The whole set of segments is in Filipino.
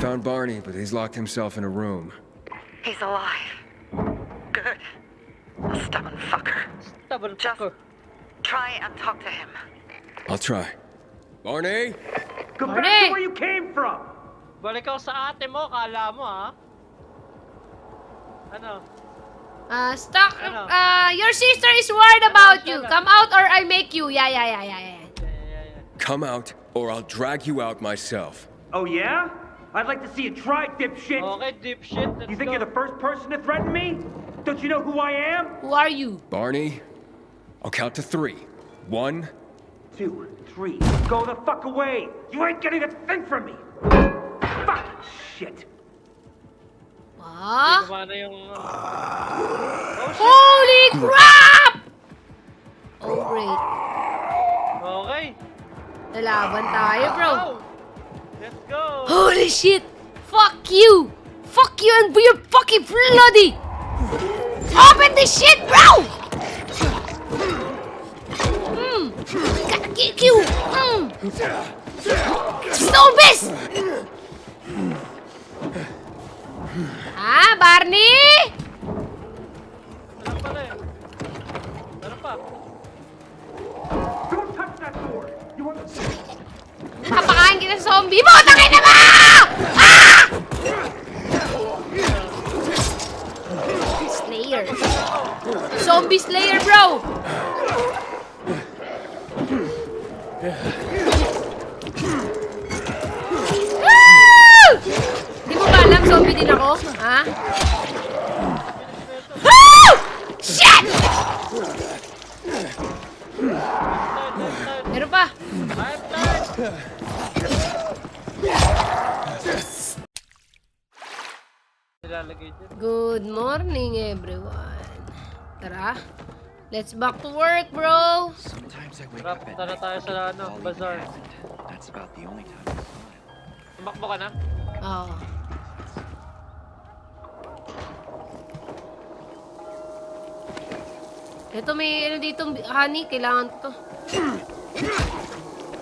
found Barney, but he's locked himself in a room. He's alive. Good. A stubborn fucker. Stubborn Just fucker. try and talk to him. I'll try. Barney? Go Barney! back to where you came from! Balik ako sa ate mo, kala mo ha? Ano? Stuck. Ano? Your sister is worried about you. Shola? Come out or I make you. Yeah. Come out, or I'll drag you out myself. Oh yeah? I'd like to see you try, dipshit! Okay, dipshit. Let's You think go. you're the first person to threaten me? Don't you know who I am? Who are you? Barney, I'll count to 3. 1, 2, 3. Go the fuck away! You ain't getting a thing from me! Fucking shit! Ah? Gumana yung... Holy crap! Oh, great. Okay. Lalaban tayo, bro. Wow. Let's go. Holy shit! Fuck you! Fuck you and your fucking bloody! Open this shit, bro! Gotta kick you! Zombies! Ah, Barney? Ano pala eh? Ano pa? Don't touch that door! You want to... Kapakain kita sa zombie mo! Tangin na ba? Ah! Slayer. Zombie Slayer, bro! Woo! Di mo ba alam, zombie din ako? Ha? Woo! Shit! Meron pa. I'm done. Nilalagay dyan. Good morning, everyone. Tara. Let's back to work, bro. Sometimes I wake Rap, up at tara night tayo sa ano, falling bazaar. and that's about the only time I smile. Tumakbo ka na? Oo. Ito may ano dito, honey, kailangan to.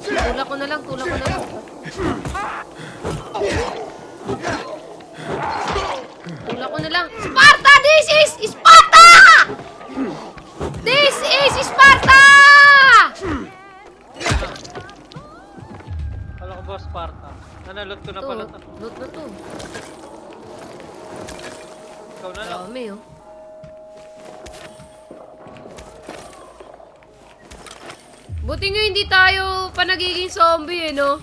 Tulak ko na lang. Tulak ko na lang. Sparta! This is Sparta! This is Sparta! Kala ko boss Sparta. Loot ko na pala to. Loot na to. Ikaw na lang. Dami, oh. Buti nga hindi tayo pa nagiging zombie, eh, no?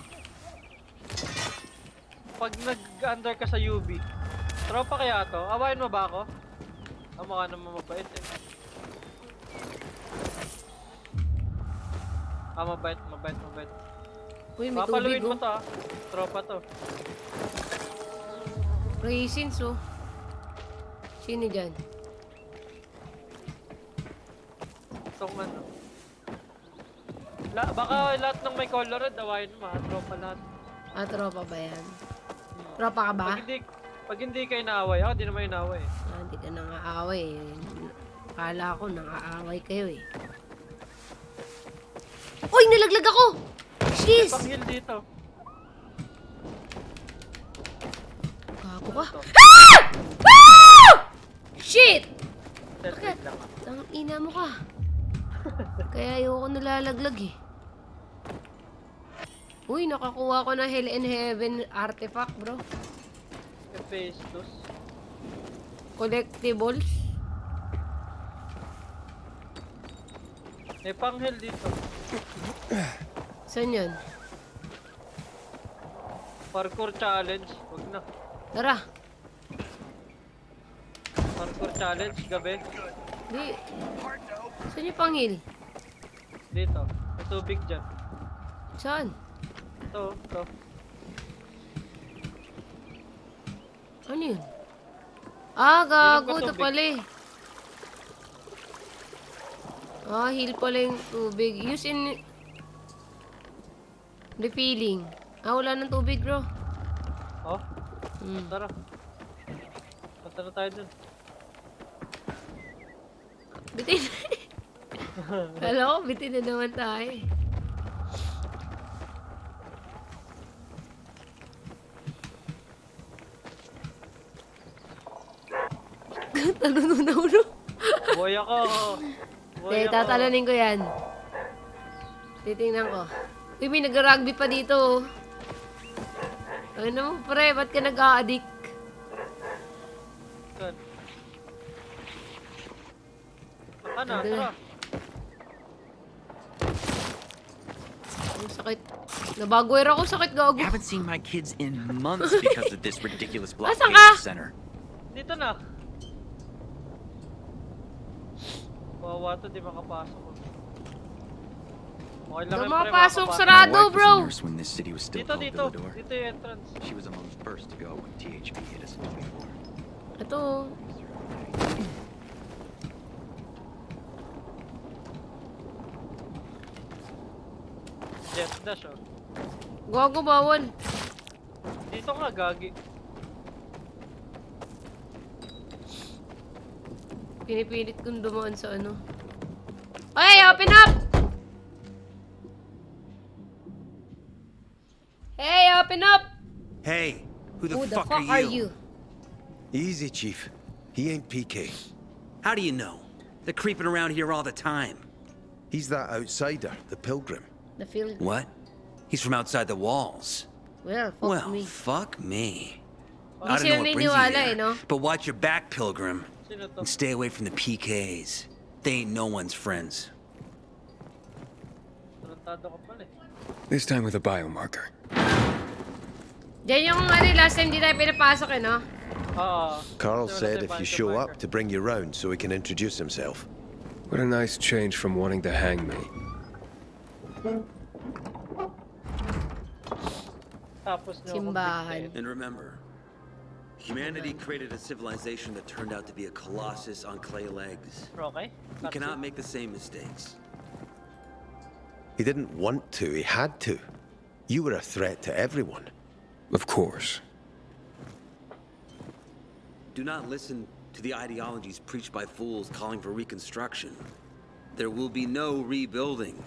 Pag nag-under ka sa UV, tropa kaya to? Awayin mo ba ako? Mukha naman mabait eh. Mabait. Uy, may Papaluin tubig, mo oh. to ah. Tropa to. Raisins, oh. Sino dyan? So man. Baka lahat ng may color red, awayin mo ha. Tropa lahat. Ah, tropa ba yan? Tropa ka ba? Pag hindi kayo naaway, ako di naman yung naaway. Ah, hindi ka nang-aaway, eh. Akala ko nang-aaway kayo, eh. Uy, nalaglag ako! Jeez! Pang-heal dito. Gago ka. Ah! Ah! Shit! Selfie lang. Tang ina mo ka. Kaya ayoko nalalaglag, eh. Uy, nakakuha ko na Hell and Heaven artifact, bro. Festus. Collectibles. May pang-heal dito. Saan yan? Parkour challenge. Wag na. Tara. Parkour challenge, gabi. Di. Saan yung pangil? Dito. May tubig dyan. Saan? Ito. Ano yun? Ah, gago. Ilog ka Ito tubig. pala, eh. Ah, heal pala yung tubig. Use in... refilling. Ah, wala ng tubig, bro. Oh, Hmm. tara. Punta na tayo dun. Bitin. Hello? Bitin na naman tayo. Talon na ulo. Boy ako. Boy Hindi, ako. tatalunin ko yan. Titingnan ko. Uy, may nag-rugby pa dito. Ano mo, pre? Ba't ka nag-a-addict? Saan? Ano, Ando tara. na. Ang sakit. Nabagwera ako, sakit gago. Haven't seen my kids in months because of this ridiculous blockade Asan of ka? the center. Dito na. Wawa to, di makapasok. Okay lang Hindi yan, pre, makapasok, makapasok. sarado. My wife was bro. a nurse when this city was still Dito, called dito. Villador. Dito yung entrance. She was among the first to go when THP hit us in 24. Ito. Jet dash, oh. Gago, bawal. Dito nga, gagi. Pinipilit kong dumaan sa ano. Hey, open up! Hey, open up! Hey, who the Who the fuck fuck are you? Easy, Chief. He ain't PK. How do you know? They're creeping around here all the time. He's that outsider, the pilgrim. The field. What? He's from outside the walls. Well, fuck Well, me. fuck me. Hindi I don't sila know what brings you naniniwala here, no? but watch your back, Pilgrim. Sino to? And stay away from the PKs. They ain't no one's friends. Tarantado ka pala eh. This time with a biomarker. Diyan yung last time di tayo pinapasok eh, no? Oo. Carl Kasi wala said tayong if you biomarker. show up to bring you round so he can introduce himself. What a nice change from wanting to hang me. Tapos nyo akong Simbahan. bigtayin. And remember, humanity created a civilization that turned out to be a colossus on clay legs. Okay? We cannot make the same mistakes. He didn't want to, he had to. You were a threat to everyone. Of course. Do not listen to the ideologies preached by fools calling for reconstruction. There will be no rebuilding.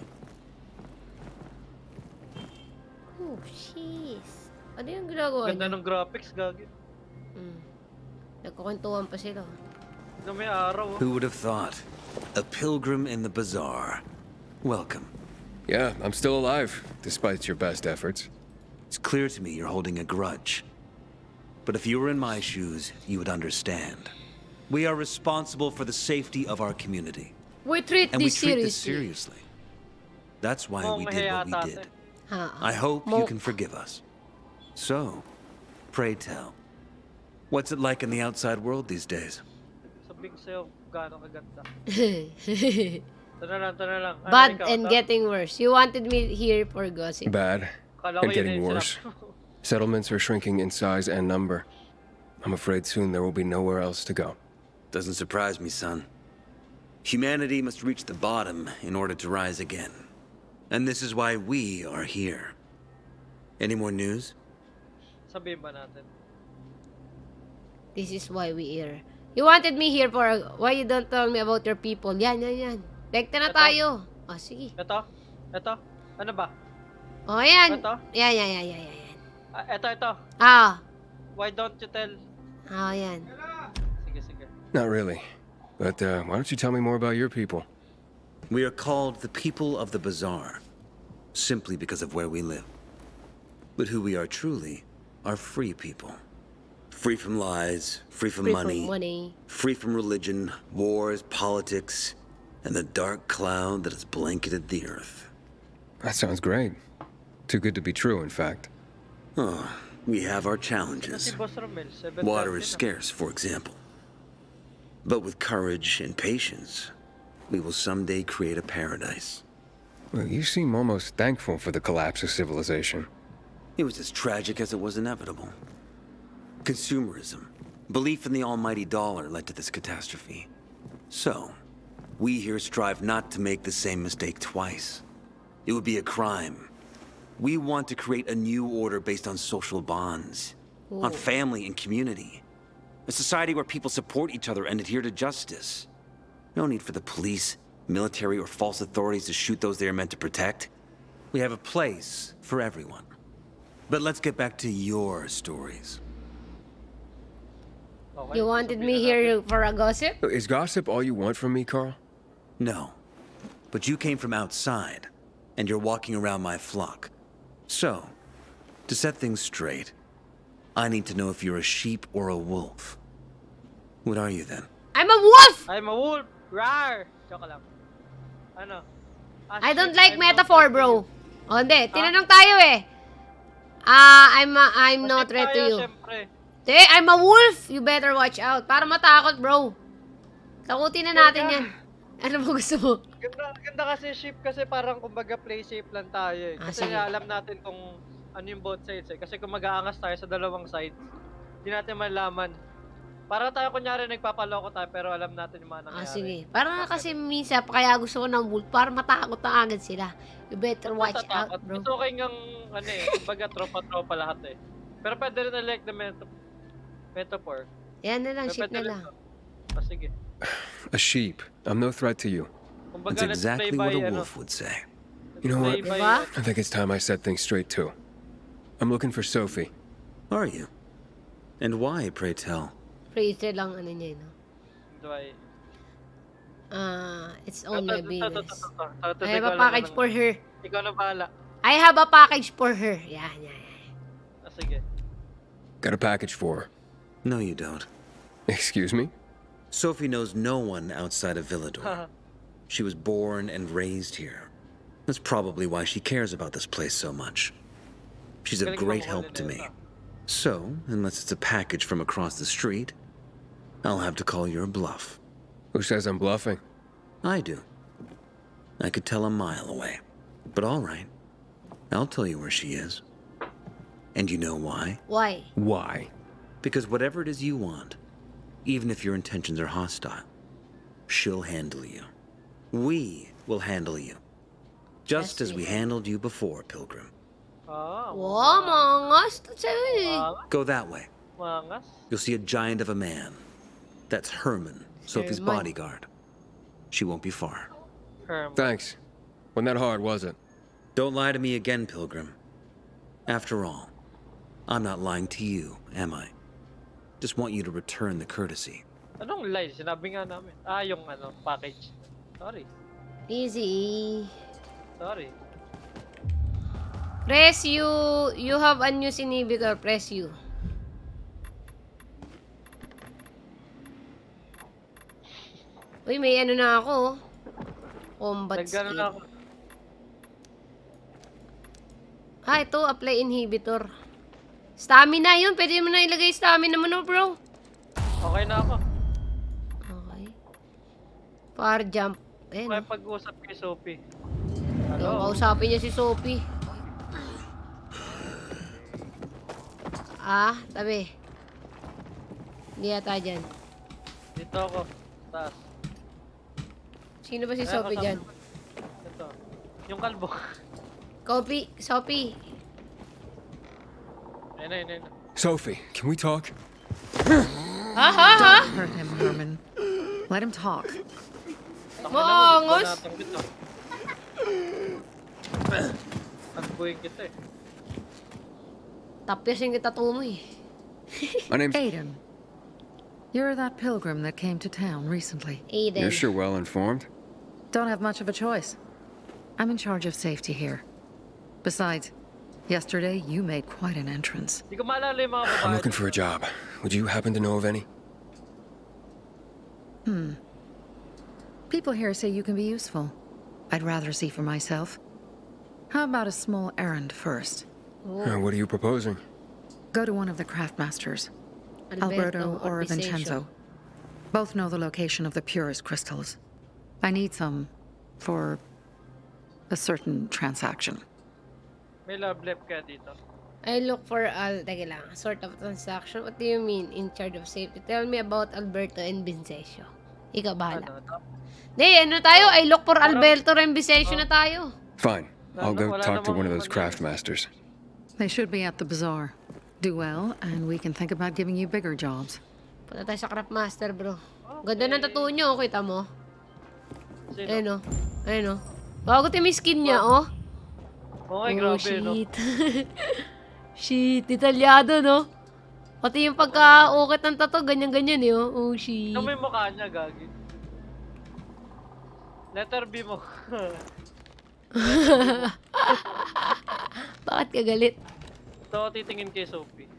Oh, jeez. Ano yung ginagawa Ganda niya? ng graphics, gagi. Nagkukwentuhan pa sila. Ganda may araw, oh. Who would have thought? A pilgrim in the bazaar. Welcome. Yeah, I'm still alive, despite your best efforts. It's clear to me you're holding a grudge. But if you were in my shoes, you would understand. We are responsible for the safety of our community. We treat And we this treat this seriously. seriously. That's why Oh, we did what we mahiya did. tate. Ha. I hope Mo- you can forgive us. So, pray tell. What's it like in the outside world these days? Sabihin ko sa'yo, gaano kaganda. Tara lang. Ano, Bad ikaw, and to? getting worse. You wanted me here for gossip. Bad Kala ko and yun getting yung worse. sinabi mo. Settlements are shrinking in size and number. I'm afraid soon there will be nowhere else to go. Doesn't surprise me, son. Humanity must reach the bottom in order to rise again. And this is why we are here. Any more news? Sabihin ba natin? This is why we here. You wanted me here for... Why you don't tell me about your people? Yan. Lekta na Ito. tayo. Oh, sige. Ito? Ano ba? Oh, yan. Ito? Yan. Ito. Ah. Why don't you tell? Ah, yan. Sige. Not really. But why don't you tell me more about your people? We are called the people of the bazaar, simply because of where we live. But who we are truly are free people. Free from lies, free from Free money, from money. free from religion, wars, politics, and the dark cloud that has blanketed the earth. That sounds great. Too good to be true, in fact. Oh, we have our Si challenges. Boss Romel, 7:30 Water is na. scarce, for example. But with courage and patience, we will someday create a paradise. Well, you seem almost thankful for the collapse of civilization. It was as tragic as it was inevitable. Consumerism, belief in the almighty dollar led to this catastrophe. So, we here strive not to make the same mistake twice. It would be a crime. We want to create a new order based on social bonds, on family and community. A society where people support each other and adhere to justice. No need for the police, military, or false authorities to shoot those they are meant to protect. We have a place for everyone. But let's get back to your stories. Okay, You wanted sabihin me na here natin. for a gossip? Is gossip all you want from me, Carl? No. But you came from outside, and you're walking around my flock. So, to set things straight, I need to know if you're a sheep or a wolf. What are you then? I'm a wolf! I'm a wolf! Rar! Joke lang. Ano? I don't like metaphor, bro. O, hindi. Ha? Tinanong tayo eh. I'm no threat to you. Siyempre. Hindi, I'm a wolf. You better watch out. Para matakot, bro. Takutin na natin yan. Ano mo gusto mo? Ganda kasi ship kasi parang kumbaga play safe lang tayo eh. Kasi Sige. alam natin kung ano yung both sides eh. Kasi kung mag-aangas tayo sa dalawang sides, hindi natin malaman. Para tayo kunyari nagpapaloko tayo pero alam natin yung mga nangyayari. Sige. Para kasi minsan, kaya gusto ko ng wolf para matakot na agad sila. You better watch out, bro. It's okay ngang ano eh, kumbaga tropa-tropa lahat eh. Pero pwede rin na like the metaphor. Yan na lang, Pero shit pwede na rin lang. to. Sige. A sheep. I'm no threat to you. Kumbaga, That's let's play exactly what by, a ano, wolf would say. You know what? play by, Diba? I think it's time I set things straight, too. I'm looking for Sophie. Are you? And why, pray tell? Freezer lang ano niya, no? Dwight. It's all my business. I I have a package for her. Ikaw na bahala. I have a package for her. Yan. Sige. Got a package for her. No, you don't. Excuse me? Sophie knows no one outside of Villador. She was born and raised here. That's probably why she cares about this place so much. She's a Galing great mo help to huli me. na ito. So, unless it's a package from across the street, I'll have to call your bluff. Who says I'm bluffing? I do. I could tell a mile away. But all right. I'll tell you where she is. And you know why? Why? Why? Because whatever it is you want, even if your intentions are hostile, she'll handle you. We will handle you. Just as we handled you before, Pilgrim. Ah, Wow, mangas to sa'yo eh. Go that way. mangas. You'll see a giant of a man. That's Herman, Sophie's Herman. bodyguard. She won't be far. Herm. Thanks. Wasn't that hard, was it? Don't lie to me again, Pilgrim. After all, I'm not lying to you, am I? Just want you to return the courtesy. Anong line? Sinabi nga namin. Yung ano, package. Sorry. Easy. Sorry. Press U. You have unused inhibitor. Press U. Uy, may ano na ako. Oh. Combat Naggano skill. na ako. Ito. Apply inhibitor. Stamina yun. Pwede mo na ilagay stamina mo, no, bro? Okay na ako. Okay. Far jump. May Ayun. pag-usap kay Sophie. Hello. Kausapin niya si Sophie. Tabi. Hindi yata dyan. Dito ako. Taas. Sino ba si Ayan, Sophie kasama dyan? ko. Ito. Yung kalbo. Sophie. Ayun. Sophie, can we talk? Ha? Hurt him, Herman. Let him talk. Maangos. Tagpuin kita eh. Tapyasin kita tumo eh. My name's... Aiden. You're that pilgrim that came to town recently. Aiden. You're sure well informed. Don't have much of a choice. I'm in charge of safety here. Besides, yesterday you made quite an entrance. Hindi ko maalala yung mga babae. I'm looking for a job. Would you happen to know of any? People here say you can be useful. I'd rather see for myself. How about a small errand first? What are you proposing? Go to one of the craftmasters, Alberto or Vincenzo. Both know the location of the purest crystals. I need some for a certain transaction. May love left kaya dito. I look for teka lang, sort of transaction. What do you mean, in charge of safety? Tell me about Alberto and Vincenzo. Ikaw bahala. Ano tayo? I look for Alberto and Vincenzo na tayo. Fine. I'll go Wala talk to one of namang those mangyari. craftmasters. They should be at the bazaar. Do well, and we can think about giving you bigger jobs. Punta tayo sa Craftmaster, bro. Ganda ng tattoo nyo, kita mo? Sino? Ayun o. Bago tayo may skin niya, oh. Okay, grabe, no? Shit. Shit, detalyado, no? Pati yung pagka-ukit ng tato, ganyan-ganyan eh. Oh, shit. Ito may mukha niya, gagi. Letter B mo. Bakit ka galit? So, titingin kay Sophie.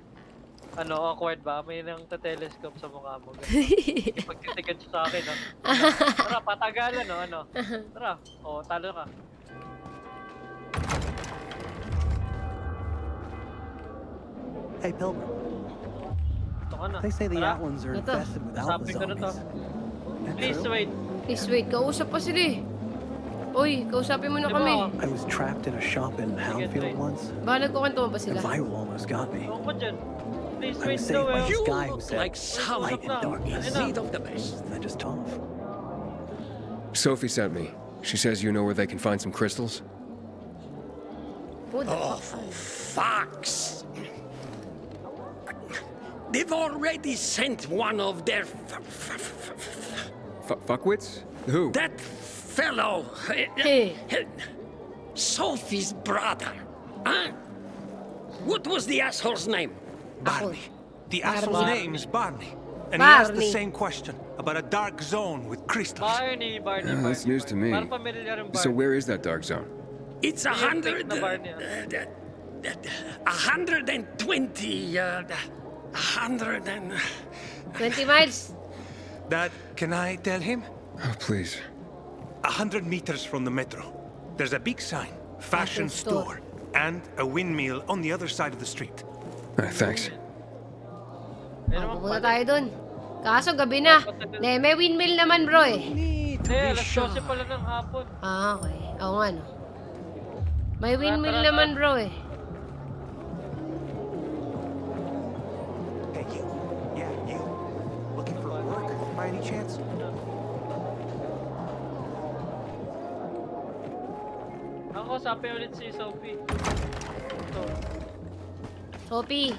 Ano, awkward ba? May nang telescope sa mukha mo. Pagtitigan siya sa akin, no? Tara, patagalan, no? Ano? Tara. O, talo ka. Hey, Pilgrim. Ito ka na. They say the Tara. Outlands are Ito. infested with alpha Sabi ko na to. zombies. That Please true? wait. Please wait, kausap pa sila eh. Uy, kausapin mo na Di kami. ba? I was trapped in a shop in Houndfield once. Baka nagkukanto ba The sila? viral almost got me. Ewan ko dyan. Please I wait was saved by daw, this eh. guy who said, like someone light and darkness. Ayun na. of the best. Then just off. Sophie sent me. She says you know where they can find some crystals. Who the Oh, fuck? fucks. They've already sent one of their Fuckwits? Who? that fellow, Hey. Sophie's brother. Huh? What was the asshole's name? Barney. The asshole's Barney. name is Barney. And he asked the Barney. same question about a dark zone with crystals. Barney. That's news to me. Parang familiar yung Barney. So where is that dark zone? It's Yung fake na Barney, 120, 20 miles? Dad, can I tell him? Oh, please. 100 meters from the metro. There's a big sign, fashion store, and a windmill on the other side of the street. Thanks. Ayun naman Pupunta pala. tayo dun. Kaso gabi na. Ne, may windmill naman bro eh. Hindi, alas 12 pala ng hapon. Ah, okay. Oo nga no. May windmill Tara, naman bro eh. Hey, you. Yeah, you. Looking for work by any chance? Ako, sabi ulit si Sophie. So, Sophie.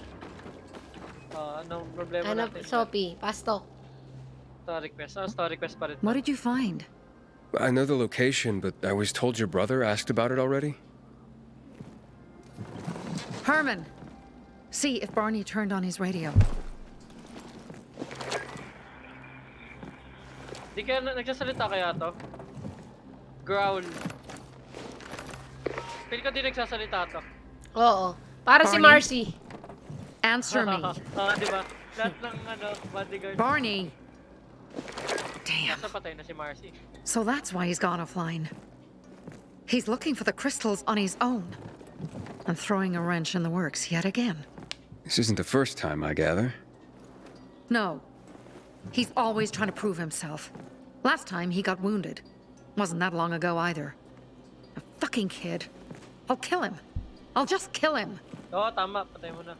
anong problema Ano, natin? Sophie? Pasto. Store request. Store request pa rin. What did you find? I know the location, but I was told your brother asked about it already. Herman! See if Barney turned on his radio. Di kaya nagsasalita kaya to? Growl. Feel ko di nagsasalita to. Oo. Para si Barney? Marcy. Answer me. Di ba? Lahat ng bodyguard. Barney! Damn. Nasa patay na si Marcy. So that's why he's gone offline. He's looking for the crystals on his own. And throwing a wrench in the works yet again. This isn't the first time, I gather. No. He's always trying to prove himself. Last time he got wounded. Wasn't that long ago either. A fucking kid. I'll kill him. I'll just kill him. Oo, tama. Patay mo na.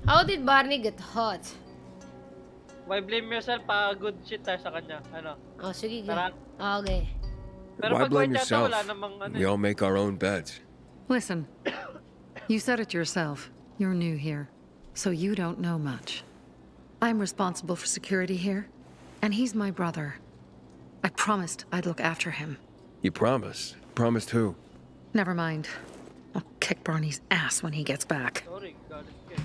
How did Barney get hot? Why blame yourself pa good shit tayo sa kanya? Ano? Oh, sige. Tara. Ah, okay. Pero Why pag blame white yata, yourself? wala namang ano. We all make our own beds. Listen. You said it yourself. You're new here. So you don't know much. I'm responsible for security here. And he's my brother. I promised I'd look after him. You promised. Promised who? Never mind. I'll kick Barney's ass when he gets back. Sorry, galit ka.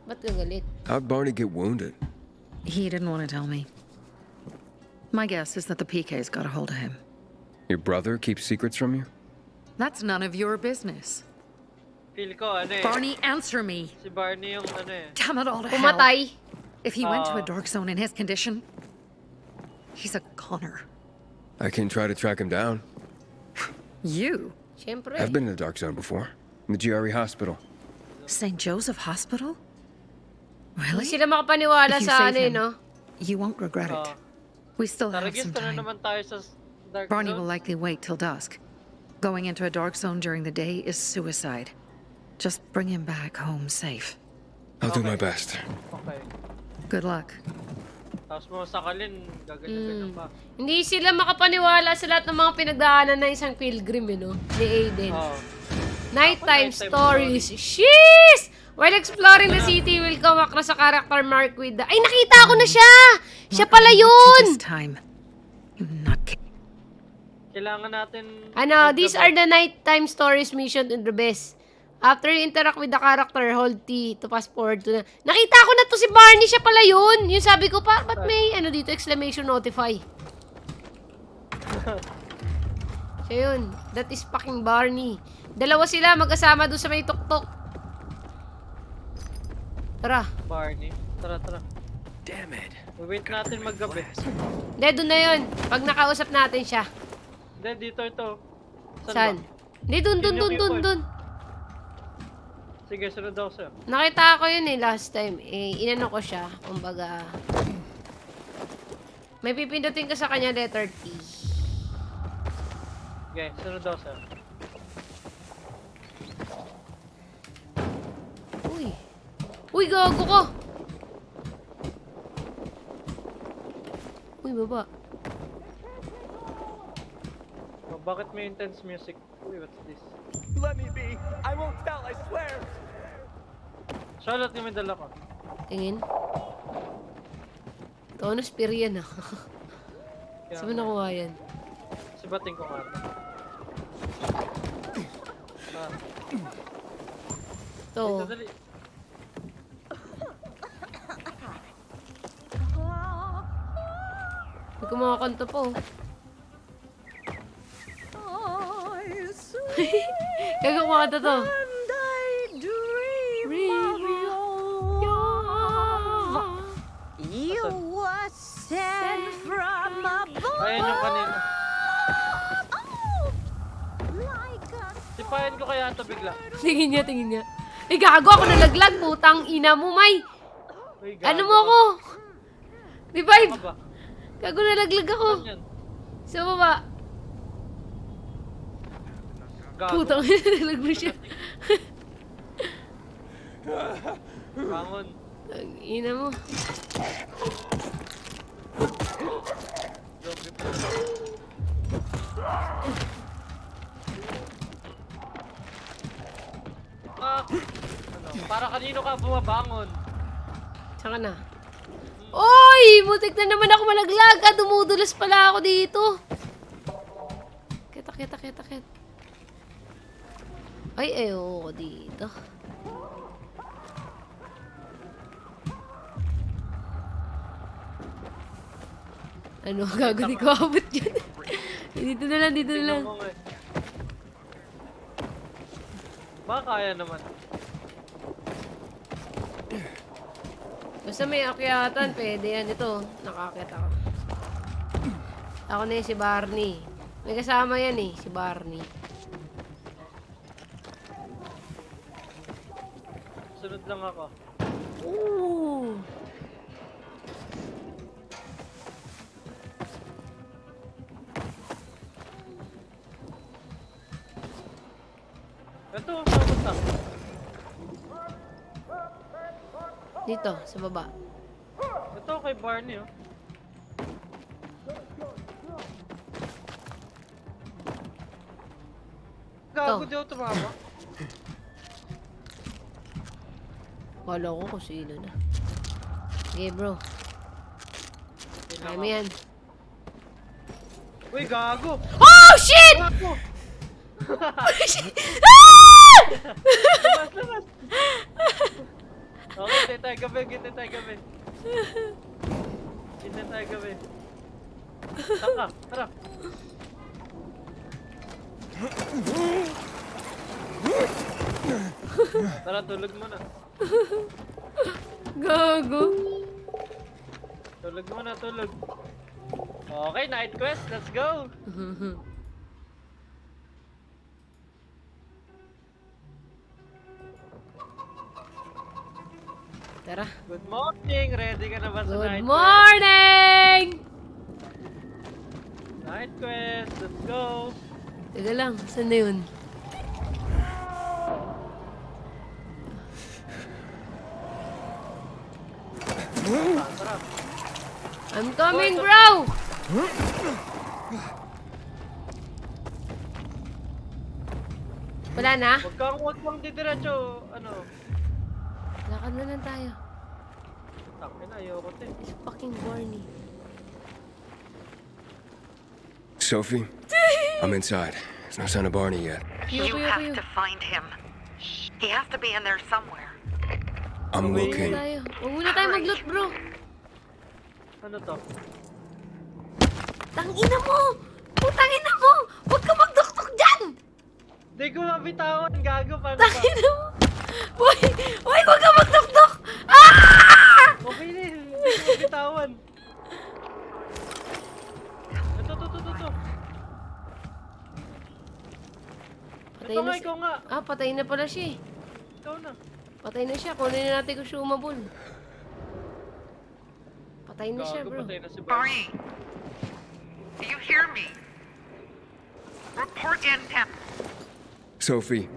Ba't ka galit? How'd Barney get wounded? He didn't want to tell me. My guess is that the PK's got a hold of him. Your brother keeps secrets from you? That's none of your business. Feel ko, ano eh. Barney, answer me. Si Barney yung ano eh. Damn it all to hell. Pumatay. If he went to a dark zone in his condition, he's a goner. I can try to track him down. You? Siyempre. I've been in the dark zone before. In the GRE hospital. St. Joseph Hospital? Hindi Really? sila makapaniwala If you sa save ano eh, him, no? You won't regret it. We still have some Naregister na time. naman tayo sa Dark Barney Zone. will likely wait till dusk. Going into a dark zone during the day is suicide. Just bring him back home safe. I'll do my Okay. best. Okay. Good luck. Tapos mo sakalin, gaganyan pa. Hindi sila makapaniwala sa lahat ng mga pinagdaanan ng isang pilgrim, eh, no? Ni Aiden. Oo. Nighttime Nighttime stories. Sheesh! While exploring the city, we'll come across a character marked with the... Ay, nakita ko na siya! Siya pala yun! This time, you nutcase. Kailangan natin... Ano, these are the nighttime stories mission in the best. After you interact with the character, hold T to fast forward to na. Nakita ko na to si Barney, siya pala yun. Yung sabi ko pa, ba't may ano dito, exclamation notify? Siya yun. That is fucking Barney. Dalawa sila, magkasama doon sa may tuktok. Tara. Barney. Tara, tara. Damn it. Wait natin maggabi. Hindi, doon na yun. Pag nakausap natin siya. Hindi, dito ito. Saan? Ba? Hindi, dun. Sige, sunod ako sa'yo. Nakita ko yun last time. Inano ko siya. Kumbaga, may pipindutin ka sa kanya letter T. Okay, sunod ako sa'yo. Uy, gago ko! Uy, baba. Oh, bakit may intense music? Uy, what's this? Let me be. I won't tell, I swear. Charlotte, yung may dala ko. Tingin. Tono Spirian ah. Saan mo nakuha yan? Sibating ko nga. Ito. Dali. May kumakanta po. Kaya kumakanta to. Ayun yung kanina. Sipahin ko kaya ito bigla. Tingin niya. Gago ako nalaglag. Putang ina mo, May. Uy, Ano mo ako? Revive. Ano ba? Gago nalaglag ako. Saan yan? Sa baba. Gago. Putang ina, nalaglag mo siya. Bangon. Ang ina mo. Ano? Para kanino ka bumabangon? Saan ka na? Oy! Mutik na naman ako malaglag. Dumudulas pala ako dito. Kita. Ay, ayoko dito. Ano, gago di ko abot dyan. Dito na lang. Tingnan mo nga. Baka kaya naman. Basta may akyatan, pwede yan. Ito, nakakita ako. Ako na si Barney. May kasama yan si Barney. Sunod lang ako. Ooh! Ito, sabot na. Dito, sa baba. Ito kay Barney, oh. Gago di ako tumama. Wala ko kung sino na. Okay, bro. Kaya mo yan. Uy, gago! Oh, shit! Gago! Ah! Labas! Okay, gitna tayo gabi. Tara. Tara, tulog mo na. Gago. Tulog. Okay, night quest, let's go! Tara. Good morning! Ready ka na ba sa Good night morning! quest? Night quest, let's go! Teka lang, saan na yun? Tara. I'm coming, bro! Wala na? Huwag kang didiretso, ano. Lakad na lang tayo. Tangin na, ayoko to eh. It's fucking Barney. Sophie, I'm inside. There's no sign of Barney yet. You have to find him. He has to be in there somewhere. I'm looking. Huwag muna tayo mag-loot, bro. Ano to? Tangina mo! Putangina mo! Huwag ka magduktok dyan! Hindi ko mabitawan, gago. Paano ba? Tangina mo! Boy! Boy, huwag ka magduktok! Ah! Okay na, hindi ko mabitawan. Ito. Patay Ito na nga, ikaw nga. Ah, patay na pala siya eh. Ikaw na. Patay na siya. Kunin na natin consumable. Patay na siya, Gago, bro. patay na si Barney. Barney, do you hear me? Report intent. Sophie,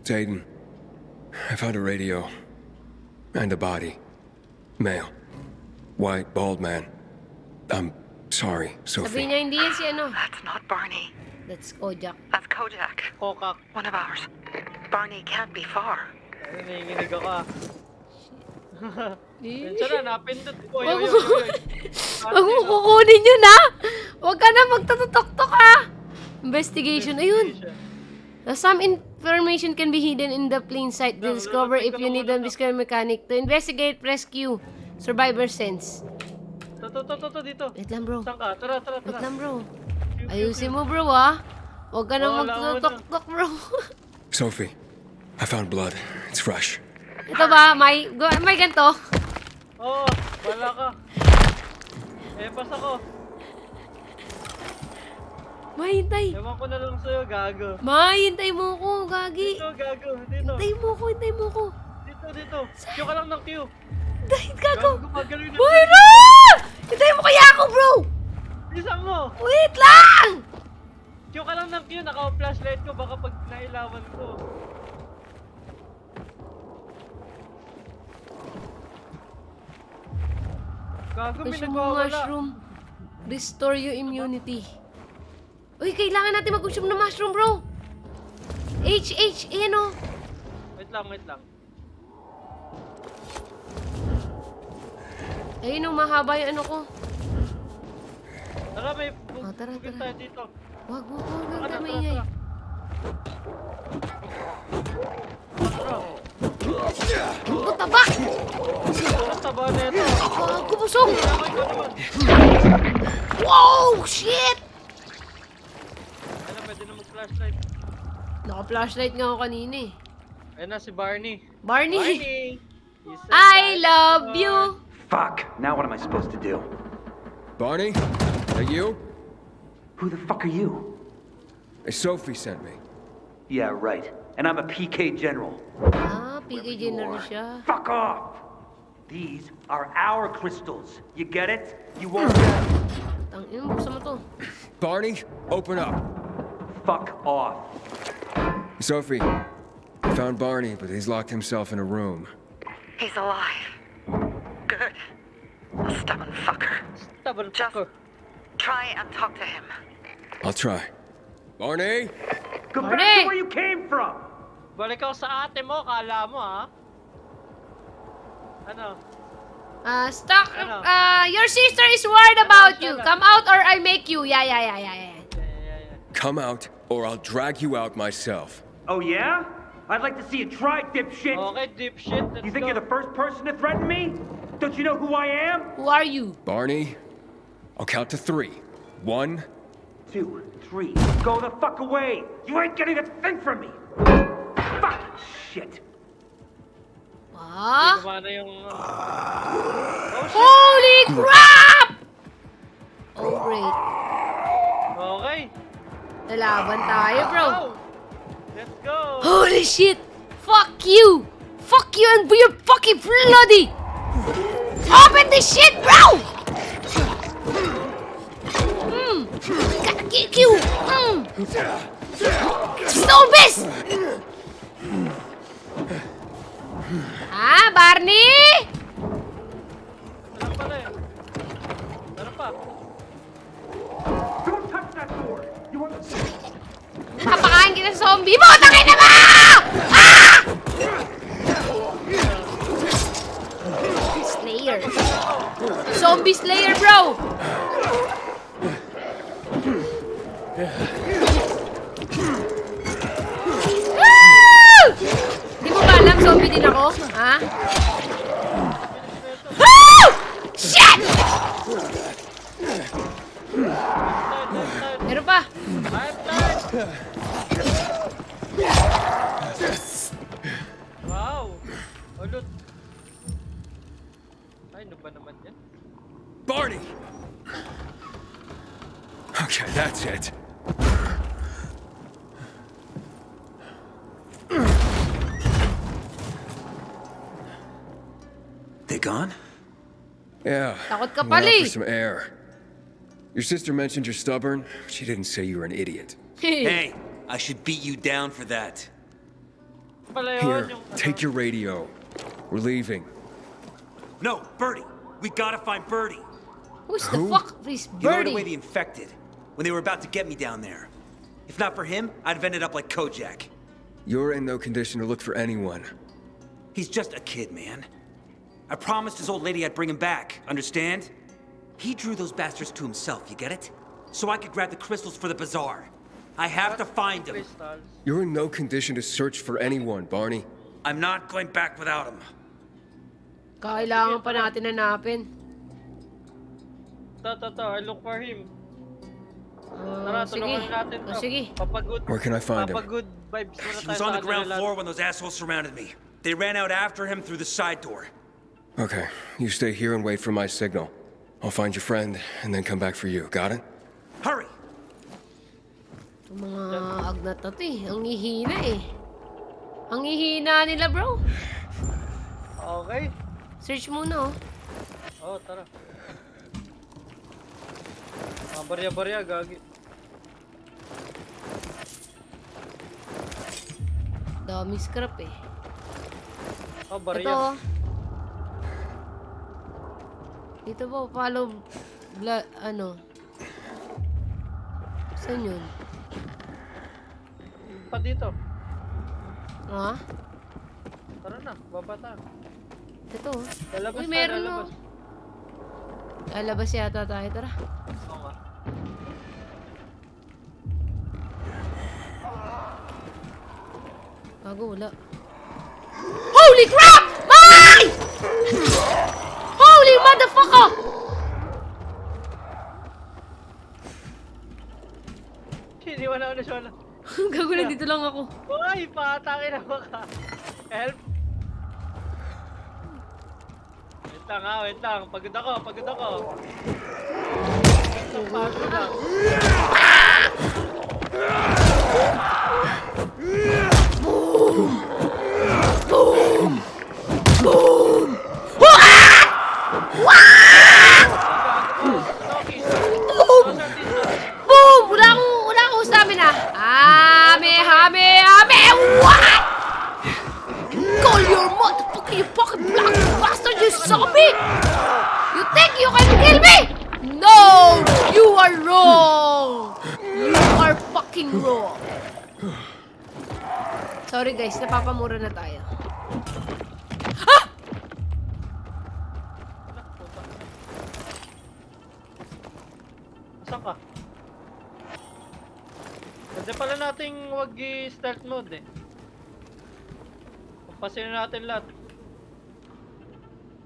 it's Aiden. I found a radio. And a body. Male. White, bald man. I'm sorry, Sabi Sophie. niya hindi yan si ano. That's not Barney. That's Kojak. That's Kojak. Kokak. One of ours. Barney can't be far. Nanginginig ako. Diyan na, napindot ko. Huwag mo kukunin yun, ha? Huwag ka na magtututok-tok, ha? Investigation. Ayun. Some information can be hidden in the plain sight. Discover if you need a discover mechanic. To investigate, press Q. Survivor sense. To, dito. Wait lang, bro. Saan ka? Tara. Wait lang, bro. Ayusin mo, bro, ha? Huwag ka na magtututok-tok, bro. Sophie, I found blood. It's fresh. Ito ba? May ganito? Oo, wala ka. Pas ako. Mahintay. Ewan ko na lang sa'yo, gago. Mahintay mo ko, gagi. Dito, gago. Dito. Hintay mo ko. Dito. Q ka lang ng Q. Dahil gago. Gumagaloy na. Moira! Hintay mo kaya ako, bro! Bilisan mo. Wait lang! Q ka lang ng Q. Naka-flashlight ko. Baka pag nailawan ko. Gago, may Consume nagwawala. mushroom. Restore your immunity. Uy, kailangan natin mag-consume ng mushroom, bro. Ayan o. Wait lang. Ayun o, mahaba yung ano ko. Tara, may Tara. bugin tayo dito. Wag Tara, tayo maingay. Ang taba! Ang taba na ito. Gago, busog! Ikaw naman. Wow! Shit! Ano, pwede na mag-flashlight. Naka-flashlight nga ako kanina eh. Ayun na si Barney. Barney! He said I that love before. you! Fuck! Now what am I supposed to do? Barney? Are you? Who the fuck are you? Sophie sent me. Yeah, right. And I'm a PK general. Ah, PK General siya. Fuck off! These are our crystals. You get it? You won't get it. Tangin mo, buksan mo to. Barney, open up. Fuck off. Sophie, I found Barney, but he's locked himself in a room. He's alive. Good. A stubborn fucker. Stubborn Just fucker. try and talk to him. I'll try. Barney? Go Barney! back to where you came from! Balik ako sa ate mo, kala mo ha? Ano? Stock, Ano? your sister is worried about you. Come out or I make you. Yeah. Come out, or I'll drag you out myself. Oh yeah? I'd like to see you try, dipshit! Okay, dipshit. Let's You think go. you're the first person to threaten me? Don't you know who I am? Who are you? Barney, I'll count to 3. 1, 2, 3. Go the fuck away! You ain't getting a thing from me! Fuck! Shit! Ah? Gumana yung... Holy crap! Oh, great. Okay. Lalaban tayo, bro. Go. Let's go. Holy shit! Fuck you! Fuck you and your fucking bloody! Open this shit, bro! Gotta kick you! Zombies! Ah, Barney? Ano pala eh? Ano pa? Don't touch that door! You want to... Kapakain kita sa zombie mo! Tangin na ba? Ah! Slayer. Zombie Slayer, bro! Woo! Zombie din ako? Ha? Ah! Shit! Meron pa. Wow! Ulot. Ay, ano ba naman yan? Barney! Okay, that's it. They gone? Yeah. Takot ka went out pala eh. for some air. Your sister mentioned you're stubborn. She didn't say you were an idiot. Hey, I should beat you down for that. Pala yun, Here, yung, take your radio. We're leaving. No, Birdie. We gotta find Birdie. Who's the fuck is He lured away Birdie? the infected when they were about to get me down there. If not for him, I'd have ended up like Kojak. You're in no condition to look for anyone. He's just a kid, man. I promised his old lady I'd bring him back, understand? He drew those bastards to himself, you get it? So I could grab the crystals for the bazaar. I have to find him. crystals. You're in no condition to search for anyone, Barney. I'm not going back without him. Kailangan pa natin hanapin. I look for him. Tara, tulungan natin to. Sige. Papagood. Where can I find him? Papagood vibes muna He tayo was on sa the ground kanila. floor when those assholes surrounded me. They ran out after him through the side door. Okay, you stay here and wait for my signal. I'll find your friend and then come back for you. Got it? Hurry! Yung mga agnat na to eh. Ang hihina eh. Ang hihina nila, bro. Okay. Search muna, oh. Oh, tara. Barya-barya, gagi. Daming scrap eh. Oh, barya. Ito, oh. Dito po, follow ano. Saan yun? Pa dito. Ha? Tara na, baba tayo. Ito, oh. Lalabas Uy, tayo, meron, lalabas. oh. Lalabas yata tayo, tara. Oo nga. Bago, wala. Holy crap! Ay! Holy motherfucker! Iniwan ako na Shola. Gago na, dito lang ako. Uy, patake na baka. Help. Wait lang. Pagod ako. Pagod ako, lang. Boom! Wala akong stamina. Hame! What? Call your motherfucker, you fucking black bastard, you zombie! You think you can kill me? No! You are wrong! You are fucking wrong. Sorry guys, napapamura na tayo. Ah! Saan ka? Pwede pala nating wag i-start mode eh. Pampasin na natin lahat.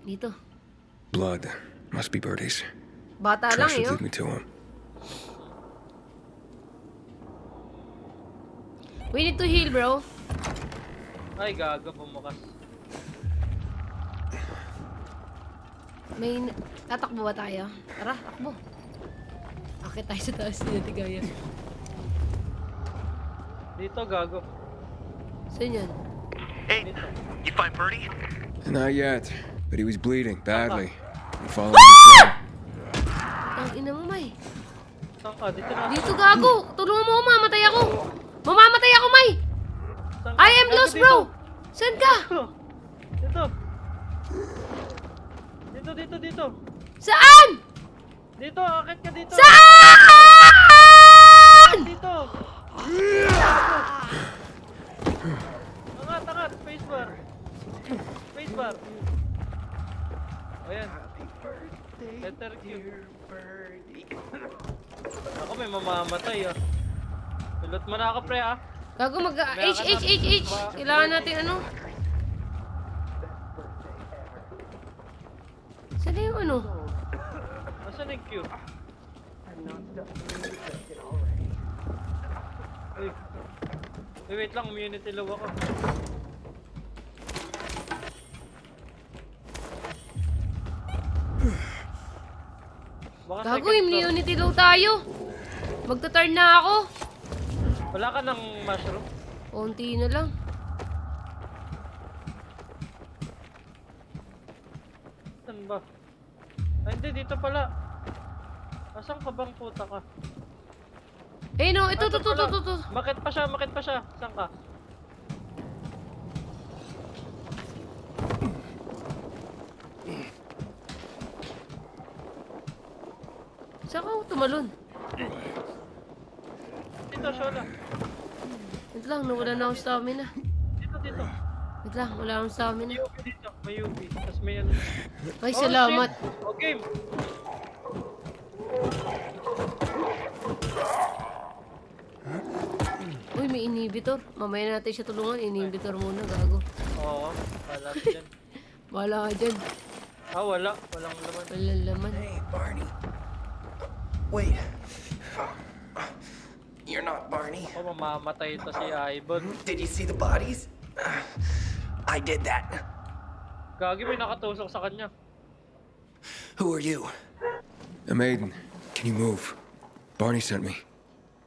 Dito. Blood. Must be Birdie's. Bata lang Trust should eh, oh. lead me to him. We need to heal, bro. Ay, gago, bumukas. May... Tatakbo ba tayo? Tara, takbo. Akit tayo sa taas ni Tigaya. Dito, gago. Saan yan? Hey, you find Birdie? Not yet, but he was bleeding badly. I'm following his trail. Ang ina mo, May. Saan ka? Dito na. Dito, gago. Tulungan mo ako, mamamatay ako. Mamamatay ako, May. Saan ka? I am Gago, lost, dito. bro. Saan ka? Dito. Saan? Dito, akit ka dito. Saan? Dito. Angat. Spacebar. Ayan. Letter Q. Ako may mamamatay ah. Tulot mo na ako pre ah. Gago, H. Kailangan natin ano? ano? Nasaan yung Q? Uy. Uy, wait lang, immunity low ako. Baka Gago, second floor. immunity low tayo. Magta-turn na ako. Wala ka ng mushroom? Konti na lang. Saan ba? Ay, hindi, dito pala. Asan ka bang puta ka? Eh no, ito, Asan ito. pala? Bakit pa siya? Bakit pa siya? Saan ka? Saan ka tumalon? Dito, Shola. Wait lang, nawala na akong stamina. Dito. Wait lang, wala akong stamina. May UV dito. May UV. Tapos may ano. Ay, Oh, salamat. shit. Oh, game. Uy, may inhibitor. Mamaya natin siya tulungan. Inhibitor muna, gago. Oo. Wala ka dyan. Wala ka dyan. Ah, wala. Walang laman. Walang laman. Hey, Barney. Wait. You're not Barney. Ako, mamamatay ito si Ivan. Did you see the bodies? I did that. Gagi, may nakatusok sa kanya. Who are you? A maiden. Can you move? Barney sent me.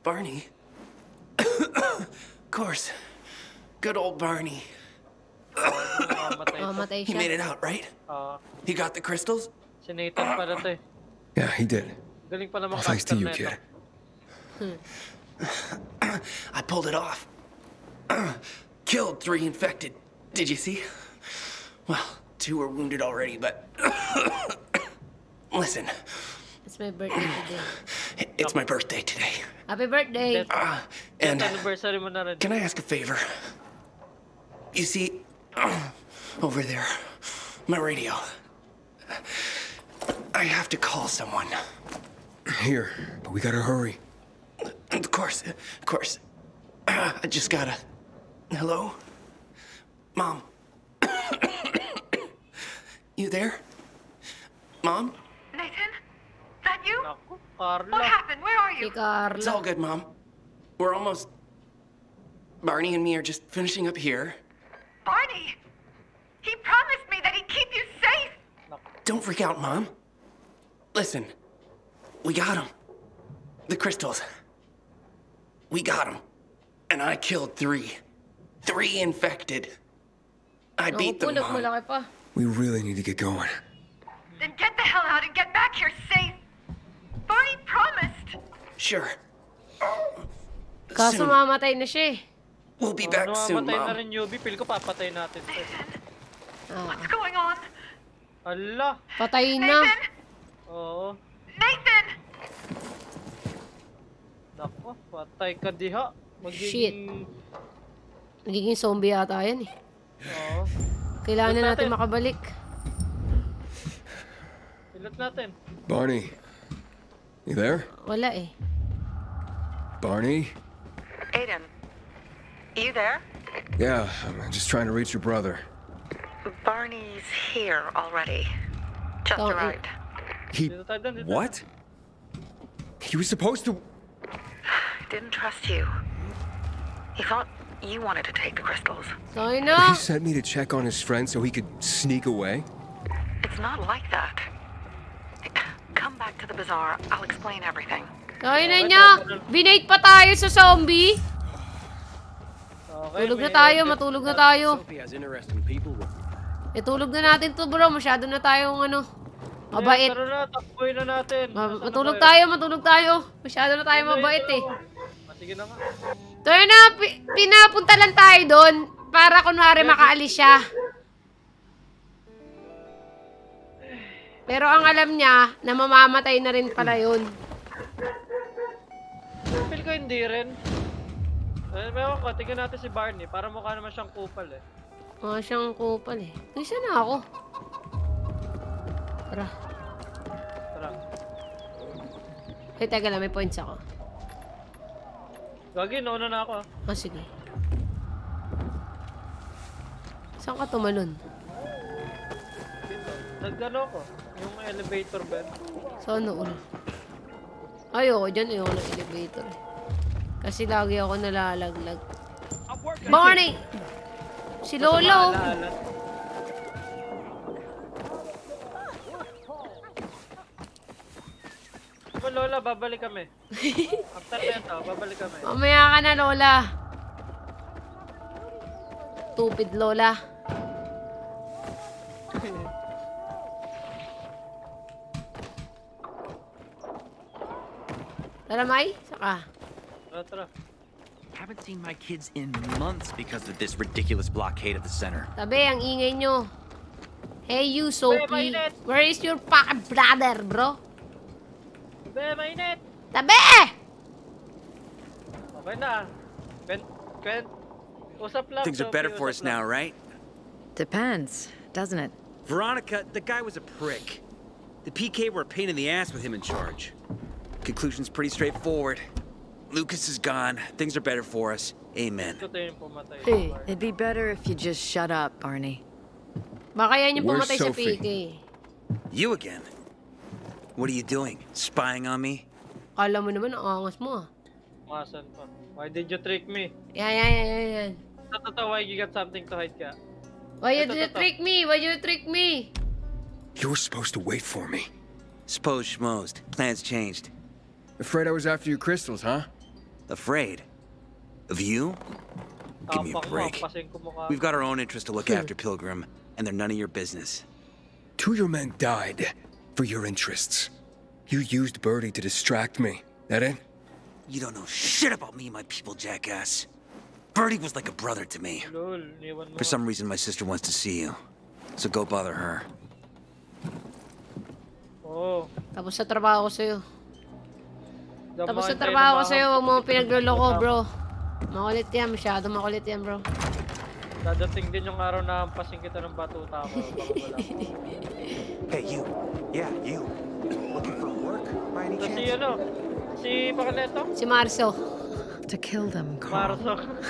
Barney? Of course. Good old Barney. Mamamatay ito. Mamatay He siya. made it out, right? He got the crystals? Si Nathan pala to eh. Yeah, he did. Galing pala All thanks to makaster you, na ito. kid. I pulled it off. Killed 3 infected. Did you see? Well, 2 were wounded already, but... Listen, It's my birthday today. it's my birthday today. Happy birthday! And Death anniversary mo na rin. can I ask a favor? You see, over there, my radio. I have to call someone. Here, but we gotta hurry. Of course. I just gotta... Hello? Mom? You there? Mom? Nathan? That you? Naku, Carla. What happened? Where are Si you? It's all Carla. good, Mom. We're almost... Barney and me are just finishing up here. Barney! He promised me that he'd keep you safe! Don't freak out, Mom. Listen, we got him. The crystals. We got him. And I killed 3. 3 infected. I beat Naku po, them, Mom. nagmalaki pa. We really need to get going. Then get the hell out and get back here safe! Barney promised! Sure. Kaso Soon. mamatay na siya eh. We'll be back soon, Namamatay na Mom. rin Yubi. Feel ko papatay natin to. What's going on? Ala. Patay na. Nathan! Oo. Nathan! Naku, patay ka diha. Shit. Nagiging zombie yata yan eh. Oo. Kailangan na Ilot natin natin. makabalik. Ilot natin. Barney. You there? Wala eh. Barney? Aiden, you there? Yeah, I'm just trying to reach your brother. Barney's here already. Just Don't- arrived. He... Dito tayo dun, dito. What? He was supposed to... Didn't trust you. He thought you wanted to take the crystals. Sorry He na. sent me to check on his friend so he could sneak away? It's not like that. Come back to the bazaar. I'll explain everything. Sorry na niya. Binate pa tayo sa zombie. Okay, Tulog na may tayo, edit. matulog na tayo. Sophie has interesting people with her. Tulog na natin to bro. Masyado na tayong ano. Mabait. Tara na, takboy na natin. Nasaan na Matulog ba yun? tayo. Masyado na tayo mabait eh. Sige na nga. Tayo na, pinapunta lang tayo doon para kunwari makaalis siya. Pero ang alam niya na mamamatay na rin pala yun. Feel ko hindi rin. Meron ko, tingnan natin si Barney. Para mukha naman siyang kupal eh. Mga siyang kupal eh. Isa na ako. Tara. Tara. Ay, teka lang, may points ako. Gagi, nauna na ako ah. Ah, sige. Saan ka tumalon? Dito. Nagano ko. Yung elevator ba? Sana all. Ayoko dyan. Ayoko ng elevator. Kasi lagi ako nalalaglag. Barney! Si Lolo! Lola, babalik kami. After nito, babalik kami. Mamaya ka na, Lola. Stupid Lola. Tara, Mai. Saka. Tara. Haven't seen my kids in months because of this ridiculous blockade at the center. Tabi, ang ingay nyo. Hey you, Sophie. mainit. Where is your fucking brother, bro? Be, mainit! Tabi! Okay na. Kwen, usap lang. Things are better for us now, right? Depends, doesn't it? Veronica, the guy was a prick. The PK were a pain in the ass with him in charge. Conclusion's pretty straightforward. Lucas is gone. Things are better for us. Amen. Hey. It'd be better if you just shut up, Barney. Baka yan yung Where's pumatay sa Sophie? PK. You again? What are you doing? Spying on me? Kala mo naman, ang angas mo ah. Masan pa. Why did you trick me? Yan. Totoo, why you got something to hide ka? Why you trick me? Why you trick me? You were supposed to wait for me. Suppose schmozed. Plans changed. Afraid I was after your crystals, huh? Afraid? Of you? Give me a break. We've got our own interests to look after, Pilgrim, and they're none of your business. 2 of your men died for your interests. You used Birdie to distract me. That it? You don't know shit about me and my people, jackass. Birdie was like a brother to me. For some reason, my sister wants to see you. So go bother her. Oh. Tapos sa trabaho ko sa'yo. Tapos sa trabaho ko sa'yo, huwag mo pinagloloko, bro. Makulit yan, masyado makulit yan, bro. Dadating din yung araw na hampasin kita ng batuta ko. Hey, you. Yeah, you. Looking for work by any chance? Si Pakaneto? Si Marso. To kill them, Carl.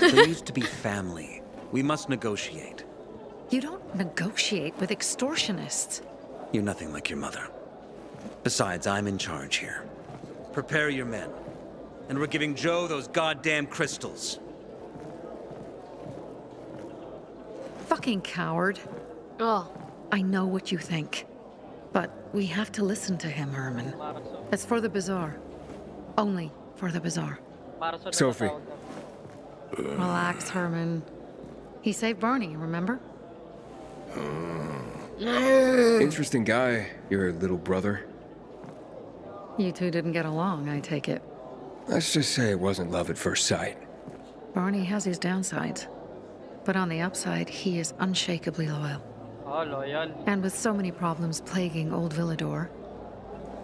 There used to be family. We must negotiate. You don't negotiate with extortionists. You're nothing like your mother. Besides, I'm in charge here. Prepare your men. And we're giving Joe those goddamn crystals. Fucking coward. Oh. I know what you think. But we have to listen to him, Herman. It's for the bazaar. Only for the bazaar. Sophie. Relax, Herman. He saved Barney, remember? Interesting guy, your little brother. You two didn't get along, I take it. Let's just say it wasn't love at first sight. Barney has his downsides. But on the upside, he is unshakably loyal. Oh, loyal. And with so many problems plaguing Old Villador,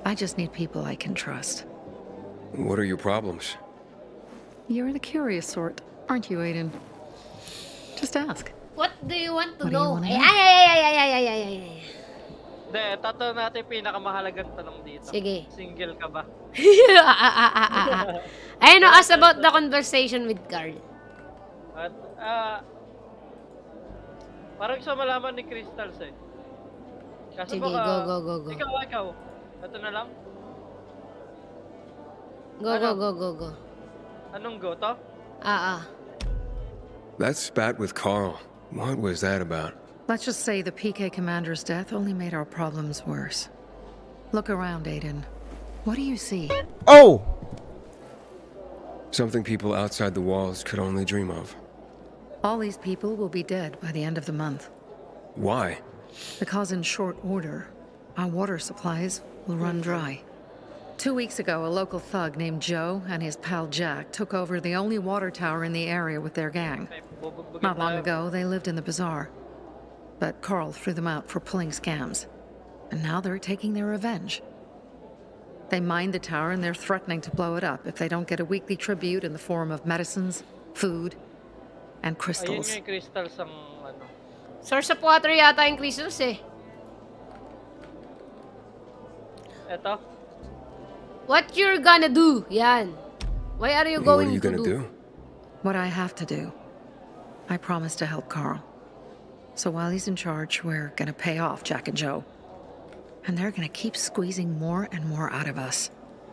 I just need people I can trust. What are your problems? You're the curious sort, aren't you, Aiden? Just ask. What do you want to What do you know? wanna know? Ay. Hindi, tatanong natin yung pinakamahalagang tanong dito. Sige. Single ka ba? I know, ask about the conversation with Carl. At, parang gusto malaman ni Crystals eh. Kaso Sige, baka, go. Ikaw. Ito na lang? Go. Anong go to? That spat with Carl. What was that about? Let's just say the PK commander's death only made our problems worse. Look around, Aiden. What do you see? Oh! Something people outside the walls could only dream of. All these people will be dead by the end of the month. Why? Because in short order, our water supplies will run dry. 2 weeks ago, a local thug named Joe and his pal Jack took over the only water tower in the area with their gang. Not long ago, they lived in the bazaar. But Carl threw them out for pulling scams. And now they're taking their revenge. They mined the tower and they're threatening to blow it up if they don't get a weekly tribute in the form of medicines, food, and crystals. Ayun yung crystals ang ano. Source of water yata yung crystals eh. Eto? What you're gonna do? Yan. Why are you going What are you to gonna do? What I have to do. I promise to help Carl. So while he's in charge, we're gonna pay off Jack and Joe. and they're gonna keep squeezing more and more out of us.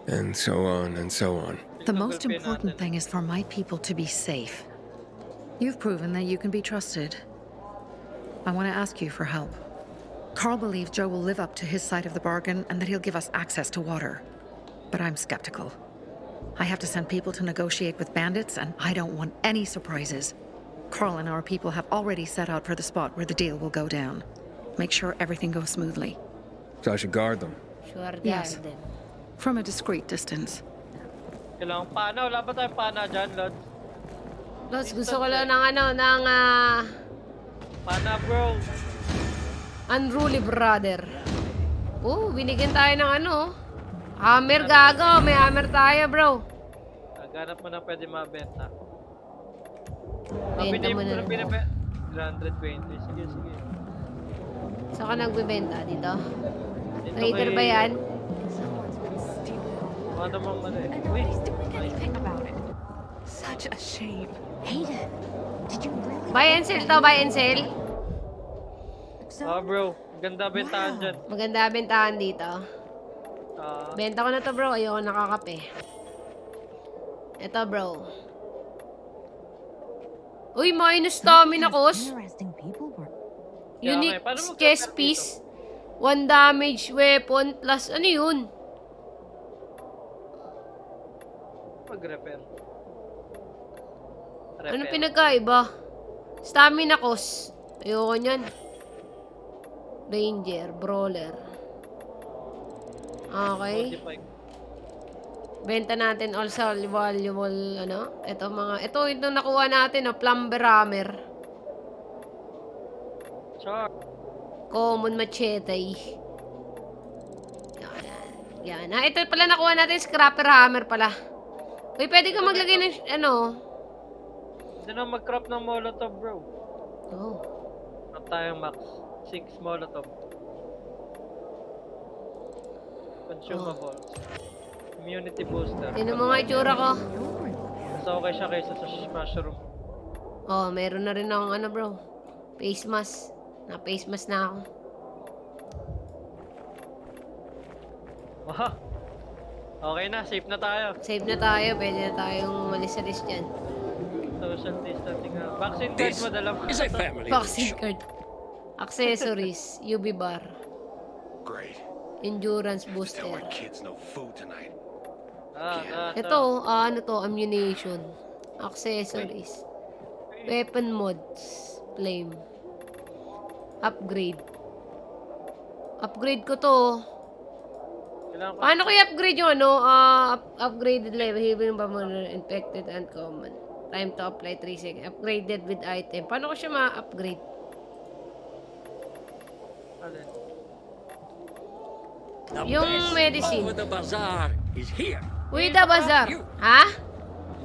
And so on and so on. The most important thing is for my people to be safe. You've proven that you can be trusted. I want to ask you for help. Carl believes Joe will live up to his side of the bargain and that he'll give us access to water. But I'm skeptical. I have to send people to negotiate with bandits, and I don't want any surprises. Carl and our people have already set out for the spot where the deal will go down. Make sure everything goes smoothly. So I should guard them. Sure, Yes. garden. From a discreet distance. Kailangan pana. Wala ba tayong pana dyan, Lods? Lods, gusto ko lang ng Pana, bro. unruly brother. Oh, binigyan tayo ng hammer, gago. May hammer tayo, bro. Naghanap mo na pwede mabenta. Benta mo na. 120. Sige, sige. Saan ka nagbibenta? Dito? Dito Trader kay- ba yan? Mga namang mali. Nobody's doing anything about it. Such a shame. Hayden, did you really? Buy and sell to, buy and sell. Ah, bro. Ganda bentahan dyan. Maganda bentahan dito. Ah, Benta ko na to, bro. Ayoko nakakape. Ito, bro. Uy, minus stamina cost. Interesting people were. Unique paano mo chest kapit piece. 1 damage weapon plus ano yun? mag-repair. Ano pinagkaiba? Stamina cost. Ayoko nyan. Ranger, brawler. Okay. Modify. Benta natin also valuable ito nakuha natin, plumber hammer. Sure. Common machete. Yan. Ito pala nakuha natin, scrapper hammer pala. Uy, pwede ka maglagay ng Hindi na mag-crop ng molotov, bro. Oh. Crop tayong max. 6 molotov. Consumables. Immunity booster. Tingnan mo nga itsura ko. Mas okay siya kaysa sa mushroom. Oh, meron na rin akong bro. Face mask. Na-face mask na ako. Aha. Okay na, safe na tayo. Safe na tayo. Pwede na tayong umalis-alis dyan. Social distancing na. Vaccine card mo dala mo. Is a family. Vaccine card. Accessories. UV bar. Great. Endurance Tell booster. my kids no food tonight. Ito, ammunition. Accessories. Weapon mods. Flame. Upgrade. Upgrade ko to. Paano ko i-upgrade yung upgraded level, even ba infected and common. Time to apply 3 seconds. Upgraded with item. Paano ko siya ma-upgrade? Yung medicine. Over the bazaar is here. Uy, the bazaar. Ha?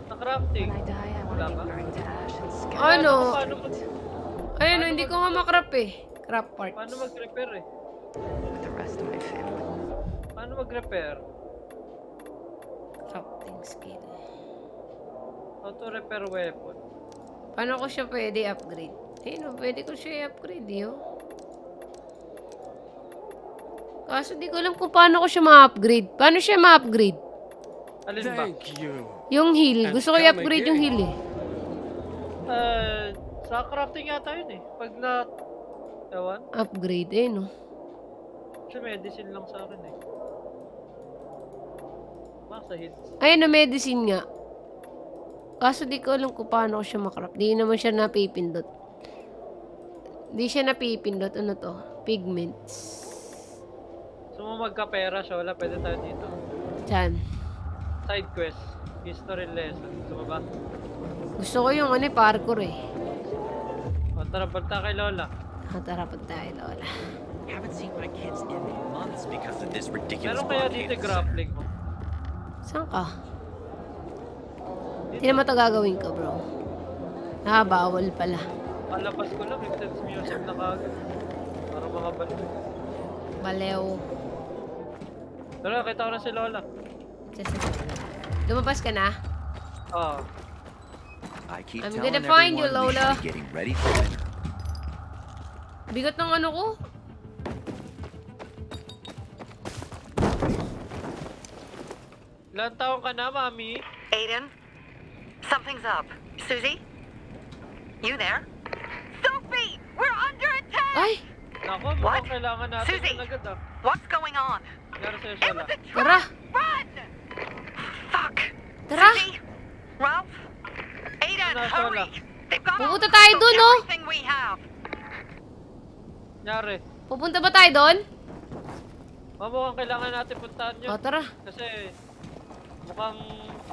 Sa crafting. Wala ba? Ano? Paano mag- Ayun, hindi ko nga makrap eh. Craft parts. Paano mag-repair eh? With the rest of my family. Paano mag-repair? Crafting skill. Auto-repair weapon. Paano ko siya pwede upgrade? Pwede ko siya i-upgrade yun. Kaso di ko alam kung paano ko siya ma-upgrade. Paano siya ma-upgrade? Alin ba? Thank you. Yung heal. Gusto ko i-upgrade yung heal eh. Sa crafting yata yun eh. Pag na... Ewan? Upgrade no? Siya medicine lang sa akin eh. Masa hits. Ayun na medicine nga. Kaso di ko alam kung paano ko siya makrap. Di naman siya napipindot. Di siya napipindot. Ano to? Pigments. So mo magka-pera, Shola, pwede tayo dito. Saan? Side quest. History lesson. Gusto mo ba? Gusto ko yung parkour eh. O tara, punta kay Lola. Tara, punta kay Lola. Haven't seen my kids in months because of this ridiculous Meron kaya blockade dito of the grappling mo? Saan ka? Hindi naman ito gagawin ko, bro. Bawal pala. Palabas ko lang, intense music na kagad. Para makabalik. Balew. Tara, kita ko na si Lola. Lumabas ka na? Oo. I keep I'm telling gonna find you, everyone we Lola. should be getting ready for dinner. Bigat ng ko. Ilan taong ka na, Mami? Aiden, something's up. Susie? You there? Sophie! We're under attack! Ay! Nako, What? mukhang kailangan natin Susie! yun agad ah. What's going on? Nangyari sa'yo, It Shola. was a Tara! trap! Run! Fuck! Tara! Susie? Ralph? Aiden, Ano, hurry! Shola? They've got Pupunta all tayo dun, oh. everything we have. Nangyari. Pupunta ba tayo doon? Mukhang kailangan natin puntahan yun. O, tara. Kasi, mukhang,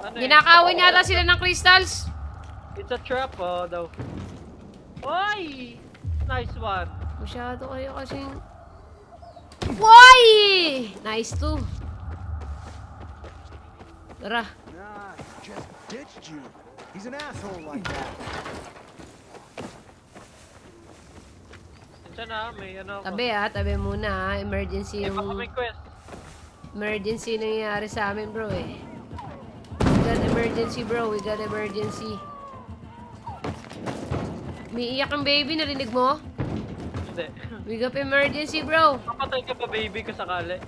ano Ginakawin yata sila ng crystals. It's a trap, oh, daw. Oy! Nice one. Masyado kayo kasing... Why? Nice too. Tara. Nah, he just ditched you. He's an asshole like that. Diyan na, may ano ako. Tabi muna ha. Emergency Eh, baka yung... may quest. Emergency nangyayari sa amin bro eh. We got emergency bro, we got emergency. Umiiyak ang baby, narinig mo? Hindi. We got emergency bro. Papatay ka pa, baby, ka sakali.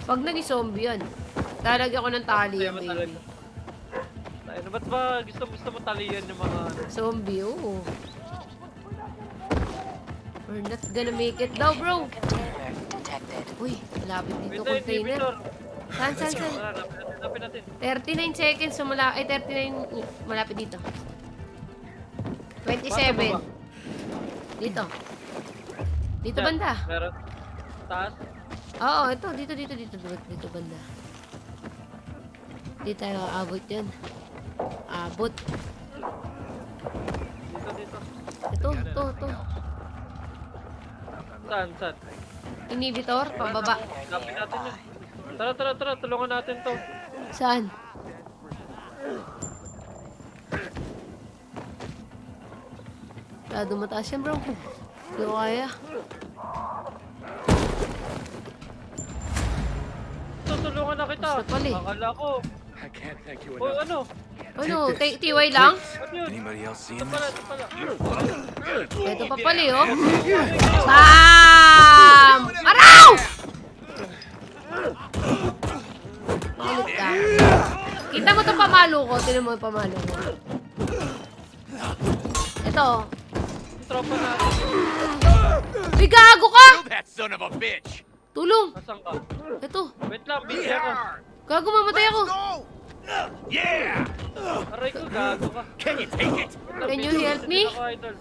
Pag nag-zombie yan, talagyan ko ng tali yung baby. Ano, ba't ba gusto mo talian yung mga ano? Zombie, oo. We're not gonna make it daw, bro. Uy, malapit dito container. Saan? Hanapin natin. 39 seconds, so ay 39, malapit dito. 27. Dito. Dito banda. Meron. Taas. Oo, ito, dito banda. Di tayo aabot yan. Abot. Dito. Ito. Saan? Inhibitor, pababa. Hanapin natin yun. Tara, tulungan natin to. Saan? Mataas yan, bro. Hindi ko kaya. Tutulungan na kita. Basta pala eh. Akala ko. I can't thank you Uy, enough. Ano? TY lang? Ano yun? Anybody else seeing Ito pala. Ito pa pala oh. Bam! Araw! Makulit ka. Kita mo itong pamalo ko. Tinan mo yung pamalo ko. Ito. Tropa natin. Uy, gago ka! That son of a bitch! Tulong! Nasaan ka? Ito. Wait lang, busy ako. Gago, mamatay ako. Yeah! Aray ko, gago ka. Can you take it? Can you help me? Ako, idol.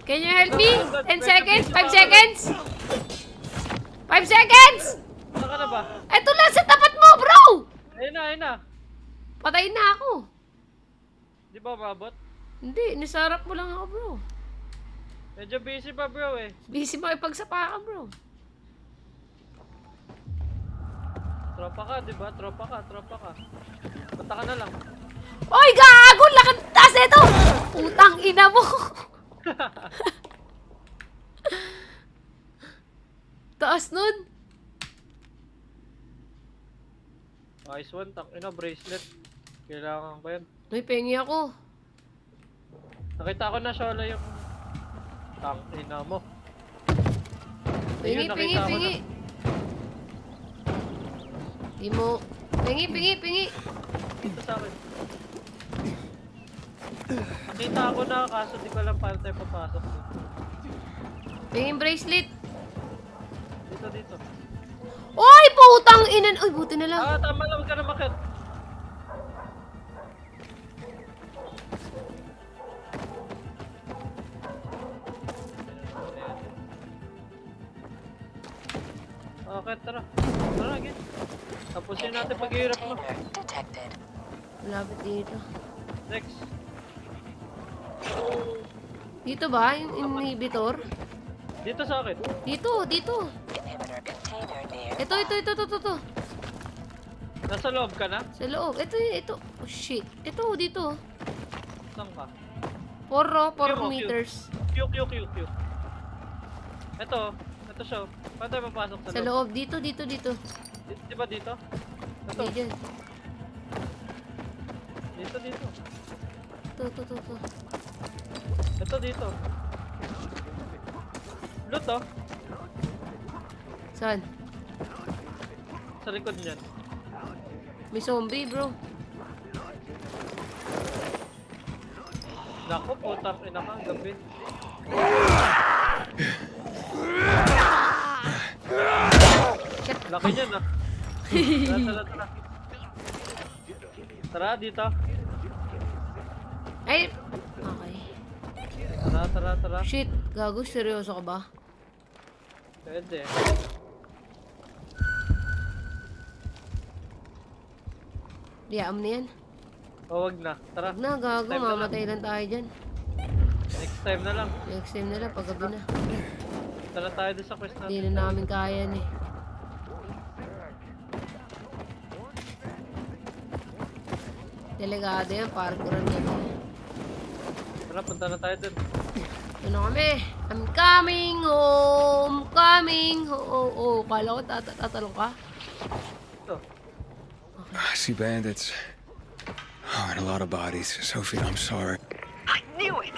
Can you help me? 10 seconds? 5 seconds? 5 seconds! Saan ka na ba? Ito lang sa tapat mo, bro! Ayun na. Patay na ako. Di ba, Robot? Hindi, nisarap mo lang ako, bro. Medyo busy pa, bro eh. Busy makipagsapakan, bro. Tropa ka, di ba? Tropa ka. Punta ka na lang. Oy, gago! Lakad taas na ito! Utang ina mo! Taas nun. Nice one, bracelet. Kailangan ko yan. May pengi ako. Nakita ko na, Shola, yung ina mo. Pingi. Di mo. Pingi. Dito sa akin. Nakita ko na, kaso di ko alam paano tayo papasok. Pingin bracelet. Dito. Oy, putang inan. Uy, buti na lang. Tama lang, huwag ka na makit. Okay, tara. Tara, again. Tapusin natin paghihirap mo. Malapit dito. Next. Dito ba? Yung inhibitor? Dito sa akin. Dito. Ito. Nasa loob ka na? Sa loob. Ito. Oh, shit. Ito, dito. Saan ka? 4 meters. Q. Ito siya. Paano tayo papasok Sa loob. Dito. Di ba dito? Ito. Hindi dyan. Dito. Ito. Ito dito. Loot oh. Saan? Sa likod niyan. May zombie, bro. Naku, putang ina ka, gabi. Laki niyan ah. Tara. Tara, dito. Ay! Okay. Tara. Shit, gago, seryoso ka ba? Pwede. Diyaam na yan. O, wag na. Tara. Wag na, gago, Next time na mamatay lang tayo dyan. Next time na lang. Next time na lang, paggabi na. Tara tayo doon sa quest natin. Hindi na namin kaya yan eh. Delegado yan, parkouran kami. Tara, punta na tayo doon. Ano kami? I'm coming home, coming home. Oh, kala ko tatalong ka. Ito. I see bandits. Oh, and a lot of bodies. Sophie, I'm sorry. I knew it!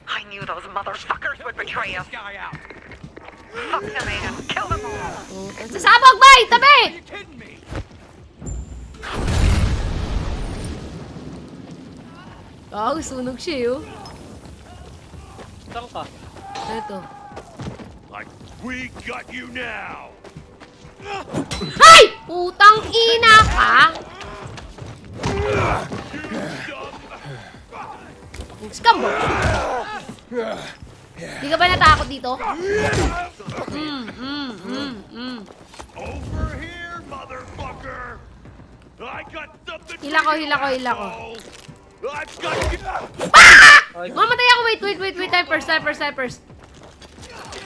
I knew those motherfuckers would betray us. Fuck the man. Kill them all. Oh, sasabog, bay! Tabi! Oh, sunog siya yun. Saan ka? Ito. Like, we got you now! Ay! Putang ina ka! Scambog! Di ka ba natakot dito? Over here, motherfucker! I got something Hila ko. I've got you! Mamatay ako, wait, time first.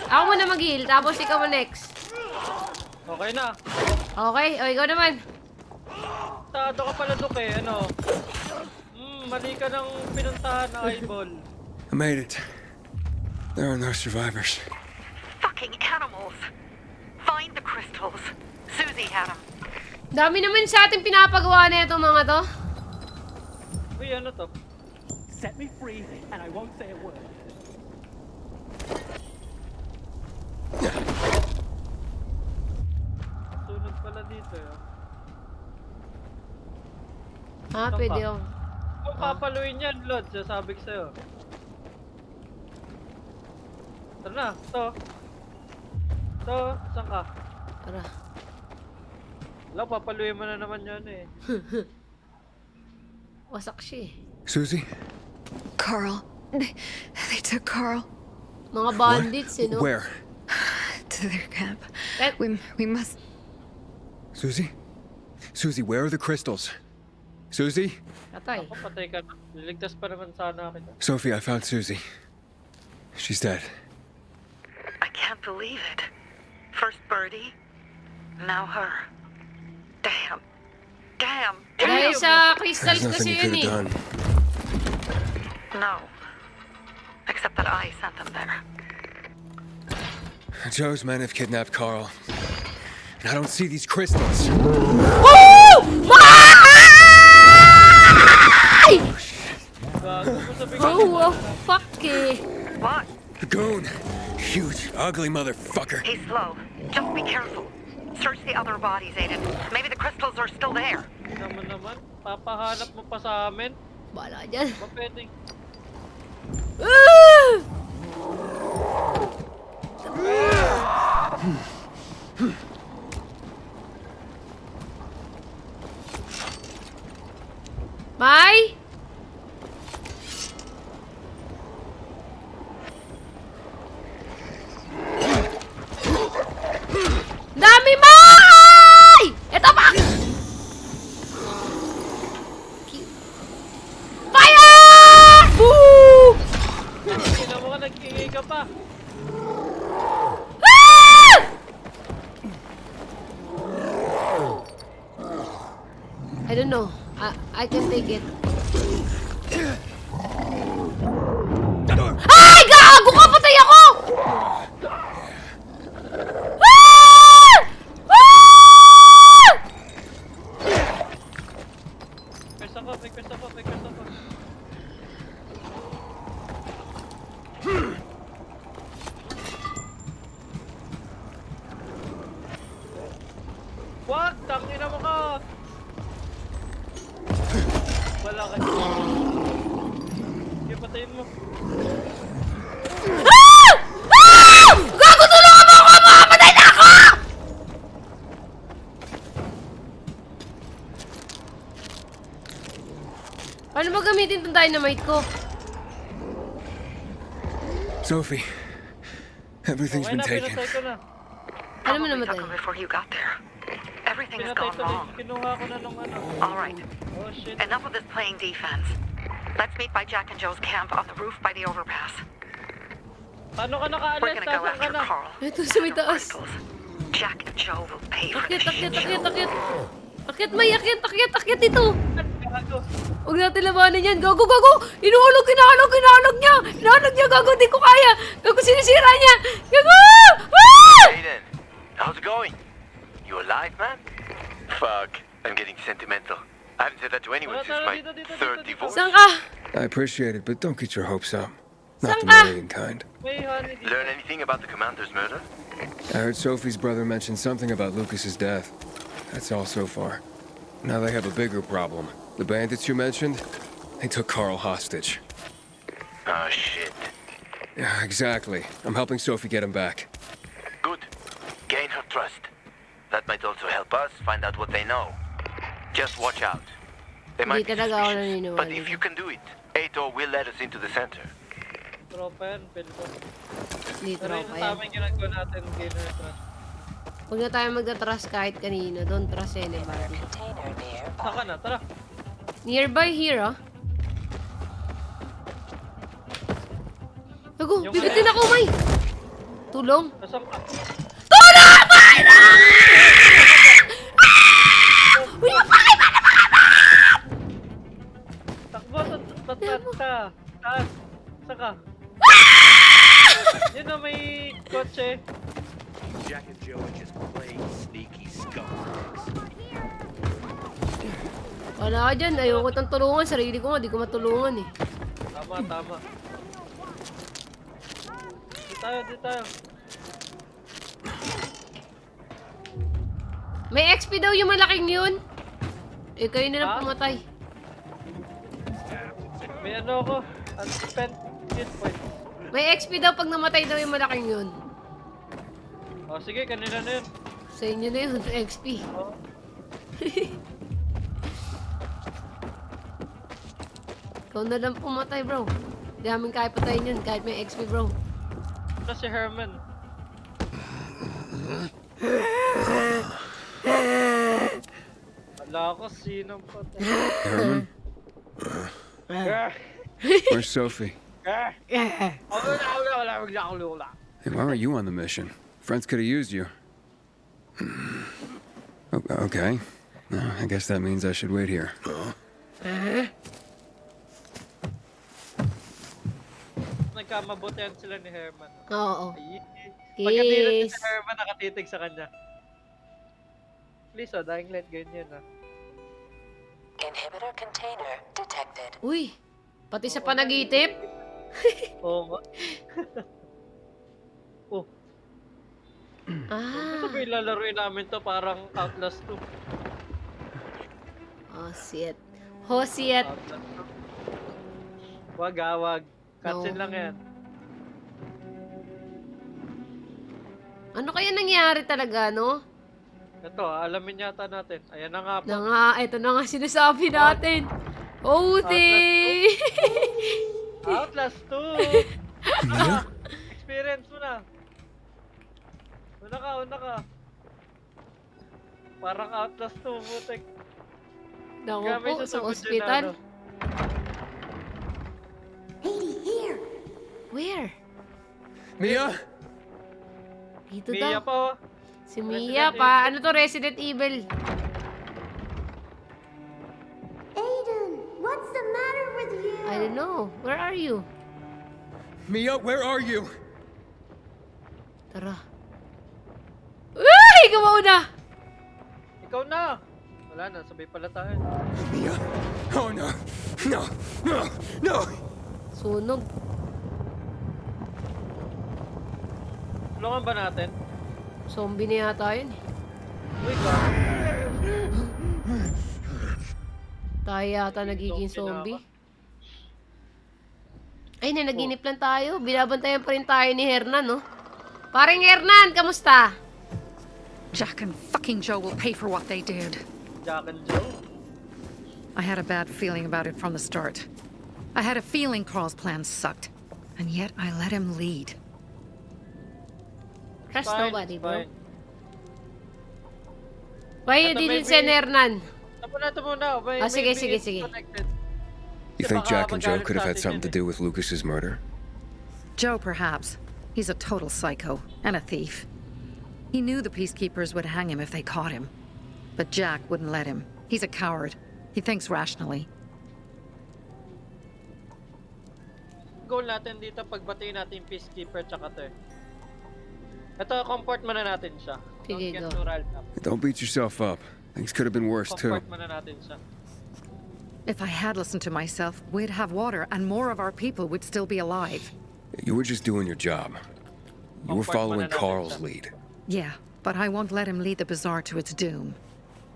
Ako muna mag-heal, tapos ikaw mo next. Okay na. Okay, o ikaw naman. Tado ka pala, Dok eh. Ano? Mali ka ng pinuntahan na eyeball. I made it. There are no survivors. Fucking animals. Find the crystals. Susie had them. Dami naman sa ating pinapagawa na itong mga to. Uy, ano to? Set me free, and I won't say a word. Sunog pala dito eh. Pwede yung... Kung papaluin yan, Lod, sasabi ko sa'yo. Tara na, to. Saan ka? Tara. Wala, papaluin mo na naman yan eh. Wasak siya eh. Susie? Carl. They took Carl. Mga bandits, eh, no? Where? To their camp. Eh. We must... Susie? Susie, where are the crystals? Susie? Patay. Ako, patay ka na. Liligtas pa naman sana kita. Sophie, I found Susie. She's dead. I can't believe it. First Birdie, now her. Damn. Dahil sa crystals There's kasi nothing you yun could eh. have done. No. Except that I sent them there. Joe's men have kidnapped Carl. And I don't see these crystals. Woo! Oh, fuck eh. What? The goon. Huge, ugly motherfucker. He's slow. Just be careful. Search the other bodies, Aiden. Maybe the crystals are still there. Naman, papahanap mo pa sa amin. Bala dyan. Ba pwedeng... May? Dami, May! Ito pa! Fire! Woo! Kina mo ka, nag-ingay ka pa. Ah! I don't know. I can take it. Ay! Gago ka! Patay ako! Ah! Ah! May quest ako. What? Tangina mo ka! bahala ka. Sige, patayin mo. Ah! Ah! Gago, tulungan mo ako! Mamamatay na ako! Paano ba gamitin itong dynamite ko? Sophie, everything's Okay been na, taken. pinatay ko na. Ano mo Probably namatay? took him before you got there. Everything has Pinatay gone tuloy. wrong. Kinuha ko na nung ano. All right. Oh shit. Enough of this playing defense. Let's meet by Jack and Joe's camp on the roof by the overpass. Paano ka We're nakaalis? gonna go Tasan ka after na? Carl. Ito sa may taas. Jack and Joe will pay for Akit, this akit, shit akit, show. akit. Akit, may akit, akit, akit dito. Gago. Huwag natin labanan yan. Gago, gago. Inuhulog, inahalog niya. Inahalog niya, gago. Di ko kaya. Gago, sinisira niya. Gago! Ah! Aiden, how's it going? You alive, man? Fuck, I'm getting sentimental. I haven't said that to anyone since my third divorce. Saan ka? I appreciate it, but don't get your hopes up. Not the Saan ka? million kind. May honey dito. Learn anything about the commander's murder? I heard Sophie's brother mention something about Lucas's death. That's all so far. Now they have a bigger problem. The bandits you mentioned, they took Carl hostage. Oh, shit. Yeah, exactly. I'm helping Sophie get him back. Good. Gain her trust. That might also help us find out what they know. Just watch out. They might Hindi be talaga ako suspicious, naniniwala. but if you can do it, Ato will let us into the center. Tropa yan, feel ko. Hindi, Pero yun tropa ang yan. tamang ginagawa natin, gain her trust. Huwag na tayo magta-trust kahit kanino. Don't trust anybody. Saka na, tara. Nearby here, ah. Gago, Yung bibitin kaya- ako, May. Tulong. Nasaan ka? Tulong! May! Uy, napakay! Takbo, tatat ka. Taas. Saka. Yun na, may kotse. Jack and Joe are just plain sneaky scumbags. Wala ka dyan. Ayoko itong tulungan. Sarili ko nga, di ko matulungan eh. Tama, tama. Di tayo, di tayo. May XP daw yung malaking yun. Eh, kayo na lang Ha? pumatay. May ano ako. Unspent hit points. May XP daw pag namatay daw yung malaking yun. O sige, kanina na yun. Sa inyo na yun, XP. O. Ikaw na lang pumatay, bro. Hindi namin kaya patayin yun kahit may XP, bro. Ano si Herman? Wala ako, sinong patay. Herman? Where's Sophie? Hey, why aren't you on the mission? Friends could have used you. Okay. I guess that means I should wait here. Nagkamabutihan sila ni Herman. Oo. Pagkatira Kiss. si Herman, nakatitig sa kanya. Please, dying light, ganyan ah. Inhibitor container detected. Uy, pati sa panagitip. Oo nga. Oh, Ah. sabi lalaroin namin to parang Outlast 2. Oh, shit. Oh, shit. Outlast 2. Wag ah, wag. Cutscene lang yan. Ano kaya nangyari talaga, no? Ito, alamin yata natin. Ayan na nga po. Na nga, ito na nga sinasabi natin. Oh, Outlast 2! Mia? Experience mo na. Una ka. Parang Outlast 2, butik. Naku Gamay po, sa sa sugod ospital. yun, ano. Where? Mia? Dito Mia daw. pa oh. Si Mia pa. Ano to, Resident Evil? Aiden, what's the matter with you? I don't know. Where are you? Mia, where are you? Tara. Uy! Ikaw mauna! Ikaw na! Wala na, sabay pala tayo. Mia? Oh no! No! No! No! Sunog. Tulungan ba natin? Zombie na yata yun eh. Uy, God. Tayo yata nagiging zombie. Ay, nanaginip lang tayo. Binabantayan pa rin tayo ni Hernan, no? Paring Hernan, kamusta? Jack and fucking Joe will pay for what they did. Jack and Joe? I had a bad feeling about it from the start. I had a feeling Carl's plan sucked. And yet I let him lead. Trust Fine, nobody, it's bro. fine. Why you Ito, didn't maybe- send Hernan? Ito muna. Ah, sige, sige, sige. You think Jack and Joe could have had something to do with Lucas's murder? Joe, perhaps. He's a total psycho and a thief. He knew the peacekeepers would hang him if they caught him. But Jack wouldn't let him. He's a coward. He thinks rationally. Goal natin dito, pagbatiin natin yung peacekeeper tsaka to eh. Ito, comfort muna natin siya. Sige, Don't get go. too riled up. Don't beat yourself up. Things could have been worse, too. Comfort muna natin siya. If I had listened to myself, we'd have water and more of our people would still be alive. You were just doing your job. You were following Carl's lead. Yeah, but I won't let him lead the bazaar to its doom.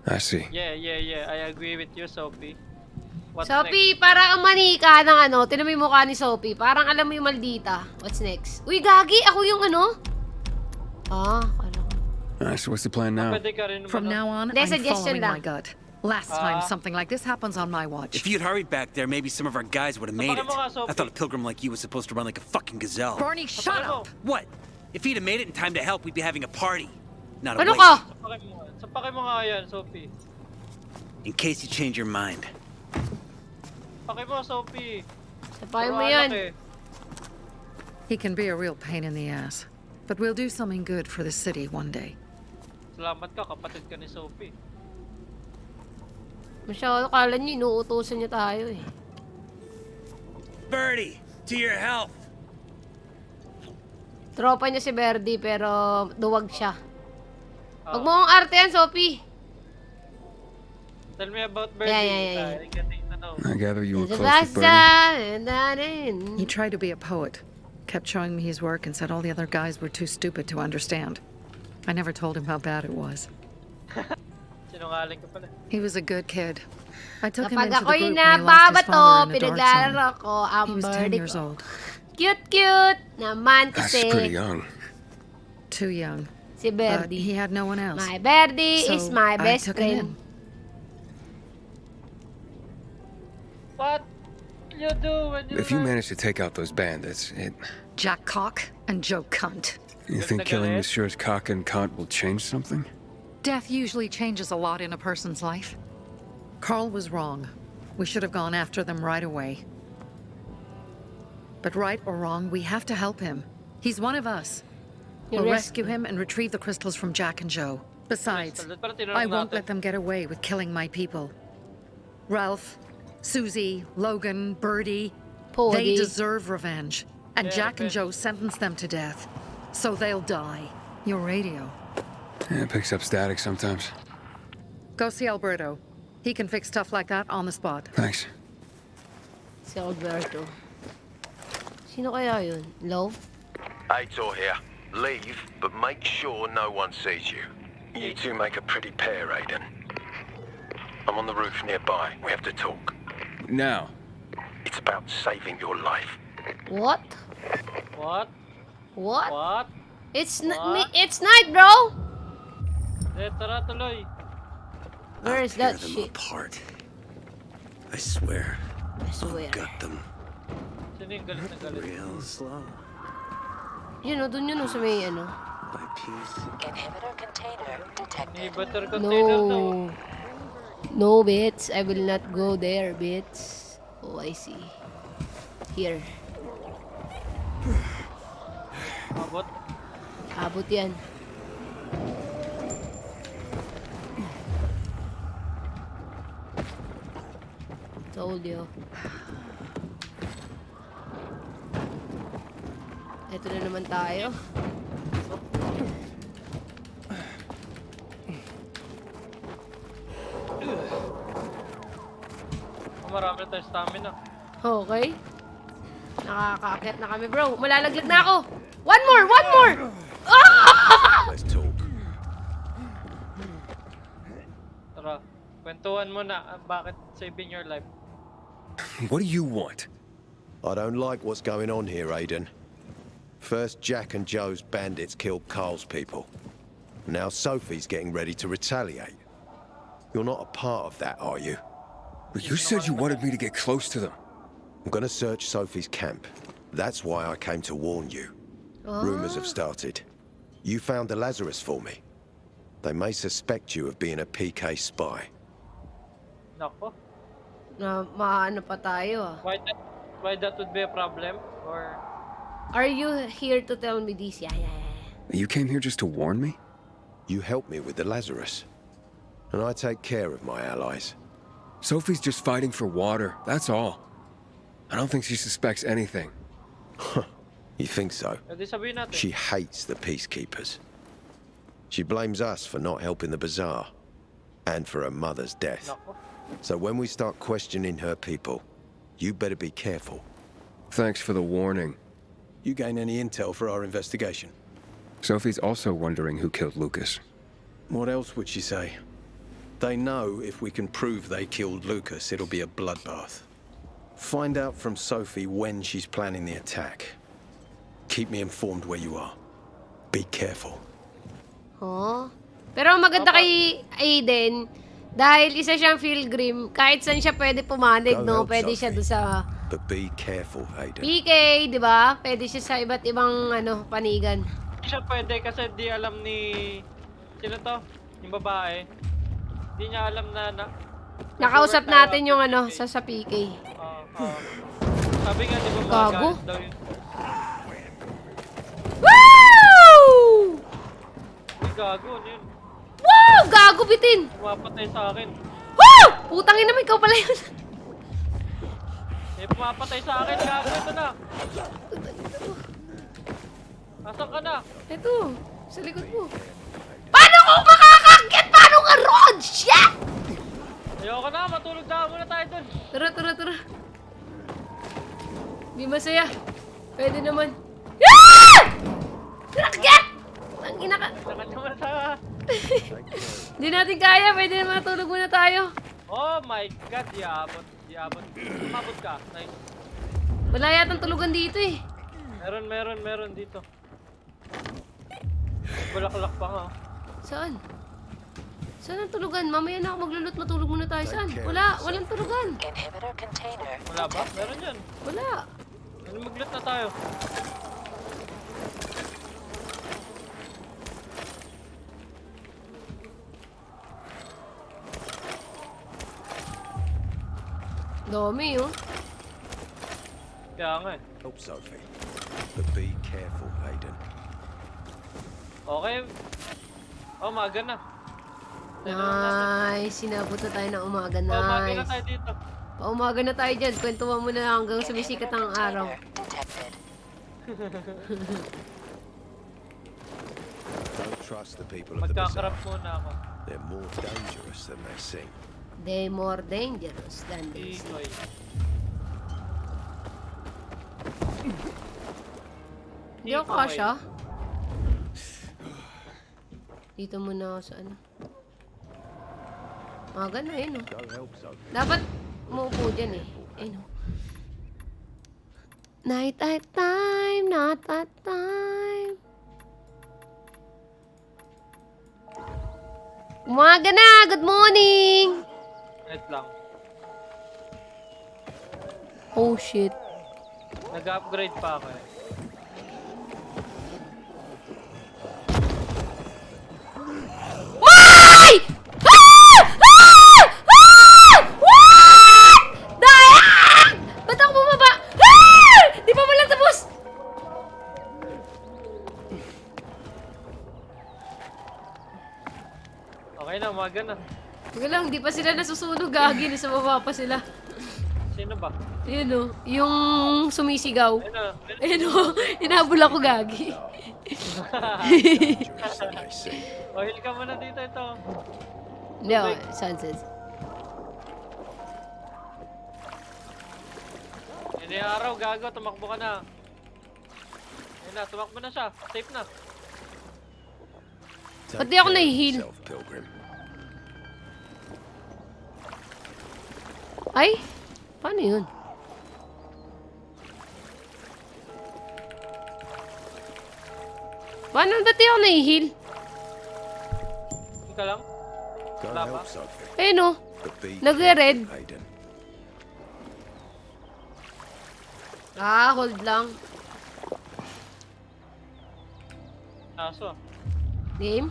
I see. Yeah. I agree with you, Sophie. What's Sophie, parang ang manika ng ano. Tinan mo yung mukha ni Sophie. Parang alam mo yung maldita. What's next? Uy, gagi! Ako yung ano? Ah, ano? Alright, so what's the plan now? From now on, Hindi, I'm suggestion following my lang. gut. Last time something like this happens on my watch. If you'd hurried back there, maybe some of our guys would have made it. Baka mo nga, Sophie. I thought a pilgrim like you was supposed to run like a fucking gazelle. Barney, shut up! What? If he'd have made it in time to help, we'd be having a party. Not a Ano waste. ka? Sapakin mo nga yan, Sophie. In case you change your mind. Sapakin mo, Sophie. Sapakin mo Pero yan. anak eh. He can be a real pain in the ass. But we'll do something good for the city one day. Salamat ka, kapatid ka ni Sophie. Masyado, kala niyo, inuutosan niya tayo eh. Birdie, to your health. Tropa niya si Verdi, pero duwag siya. Huwag mo akong arte yan, Sophie. Tell me about Birdie. Yeah. I'm getting to know. I gather you were The close with Birdie. He tried to be a poet, kept showing me his work and said all the other guys were too stupid to understand. I never told him how bad it was. Sinungaling ka pala. He was a good kid. I took him Kapag into the ako'y group when he lost his father nababato, in a dark pinaglalaro zone. ko ang He was 10 Birdie years ko. old. Cute naman That's kasi. pretty young. Too young. Si But Verdi. he had no one else. My Verdi is So my I best took him friend. What you do when you If you manage to take out those bandits, Jack Cock and Joe Cunt. you think killing Messieurs Cock and Kant will change something? Death usually changes a lot in a person's life. Carl was wrong. We should have gone after them right away. But right or wrong, we have to help him. He's one of us. You We'll risk- rescue him and retrieve the crystals from Jack and Joe. Besides, I won't let them get away with killing my people. Ralph, Susie, Logan, Birdie, they Pody. deserve revenge. And Yeah, Jack and okay. Joe sentenced them to death. So they'll die. Your radio. Yeah, it picks up static sometimes. Go see Alberto. He can fix stuff like that on the spot. Thanks. Si Alberto. Sino kaya yun? Low? Aitor here. Leave, but make sure no one sees you. You two make a pretty pair, Aiden. I'm on the roof nearby. We have to talk. Now. It's about saving your life. What? What? What? What? It's What? it's night, bro! Tara, tuloy. Where is Tear that them shit? apart. I swear. I swear. I'll gut them. Sino yung galit na galit? Real slow. Yun o, dun yun o sa may ano. By piece. Inhibitor container detected. Inhibitor container to. No. No, bits. I will not go there, bits. Oh, I see. Here. Abot. Abot yan. Told you. Ito na naman tayo. Marami na tayo stamina. Okay. Nakakaakyat na kami, bro. Malalaglag na ako. One more! One more! Ah! Let's talk. Tara, kwento Kwentuhan mo na bakit saving your life. What do you want? I don't like what's going on here, Aiden. First, Jack and Joe's bandits killed Carl's people. Now Sophie's getting ready to retaliate. You're not a part of that, are you? But you said you wanted me to get close to them. I'm gonna search Sophie's camp. That's why I came to warn you. Rumors have started. You found the Lazarus for me. They may suspect you of being a PK spy. Nako. Na maano pa tayo ah. Why that would be a problem? Or Are you here to tell me this? Yeah. You came here just to warn me? You helped me with the Lazarus. And I take care of my allies. Sophie's just fighting for water, that's all. I don't think she suspects anything. You think so? Pwede sabihin natin. She hates the peacekeepers. She blames us for not helping the bazaar. And for her mother's death. Nako. So when we start questioning her people, you better be careful. Thanks for the warning. You gain any intel for our investigation? Sophie's also wondering who killed Lucas. What else would she say? They know if we can prove they killed Lucas, it'll be a bloodbath. Find out from Sophie when she's planning the attack. Keep me informed where you are. Be careful. Oh. Pero ang maganda kay Aiden, dahil isa siyang pilgrim, kahit saan siya pwede pumanig, no? Pwede siya doon sa But be careful, Aiden. PK, di ba? Pwede siya sa iba't ibang panigan. Hindi siya pwede kasi di alam ni... Sino to? Yung babae. Hindi niya alam na Nakausap natin yung sa PK. Sabi nga di ba Gago. daw yun. Woo! Uy, gago, ano yun? Woo! Gago bitin! Pumapatay sa akin. Woo! Putangin naman, ikaw pala yun. Pumapatay sa akin, gago, ito na. Nasaan ka na? Ito, sa likod mo. Paano ko makakakit? Paano ka ron? Shit! Ayoko na, matulog na muna tayo dun. Tara. Di masaya. Pwede naman. Ah! Rakit! Ang ina ka. Hindi natin kaya. Pwede naman matulog muna tayo. Oh my god, diabot. Umabot ka. Nice. Wala yatang tulugan dito eh. Meron dito. Bulaklak pa nga. Saan? Saan ang tulugan? Mamaya na ako maglulot, matulog muna tayo. Saan? Walang tulugan. Inhibitor container. Wala ba? Meron yan. Wala. Maglot na tayo. Dami oh. Kaya nga eh. Help Sophie. But be careful, Aiden. Okay. Oh, umaga na. Nice. Sinabot na tayo ng umaga. Nice. Umaga na tayo dito. Umaga na tayo dyan. Kwentuhan mo na hanggang sumisikat ang araw. Don't trust the people of the bazaar. Magkakarap muna ako. They're more dangerous than they seem. They're more dangerous than they seem. Hindi ako kasha. Dito muna ako sa Maga na yun Dapat muupo dyan eh. Night time, not that time. Umaga na! Good morning! Wait lang. Oh shit. Nag-upgrade pa ako eh. Why? What? Dayak! Ba't ako bumaba? Di pa pala tapos! Okay na, umaga na. Teka lang, di pa sila nasusunog. Gagi, nasa baba pa sila. Sino ba? Ayun o, yung sumisigaw. Ayun o, inabol ako gagi. O, heal ka muna dito ito. Hindi o, sunset. Hindi araw, gago, tumakbo ka na. Ayun na, tumakbo na siya. Safe na. Ba't di ako nahihil? Ay? Paano yun? Paano ba't di ako nahihil? Ika lang? Go Wala help pa? Sophie. Ayun o. But be Nagre-red. careful, Aiden. Hold lang. Aso. Game?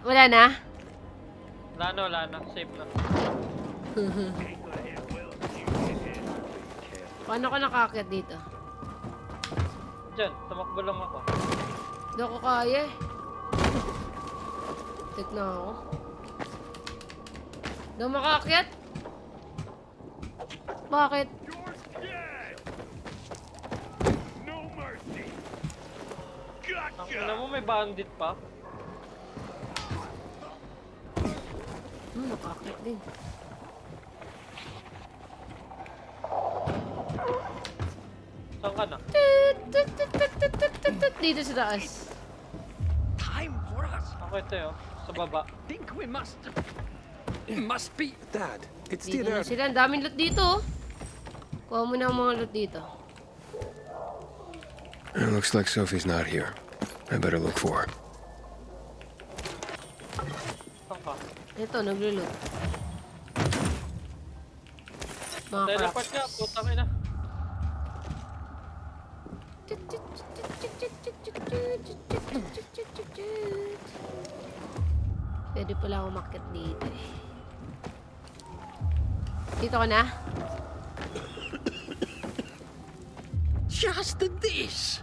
Wala na? Wala na. Save na. Paano ka nakakit dito? Diyan, tumakbo lang ako. Hindi ako kaya eh. Tit na ako. Hindi ako makakit? Bakit? Ang ina mo, may bandit pa. Nakakit din. Saan ka na? Dito sa taas. Time for us. Ako ito yun. Sa baba. Think we must. It must be. Dad, it's Dito still na early. sila. Ang daming loot dito. Oh. Kuha mo na ang mga loot dito. It looks like Sophie's not here. I better look for her. Saan ka? Ito, naglo-loot. Mga Teleport crap. ka. Putang ina. Pwede pala umakyat dito eh. Dito ka na? Just this.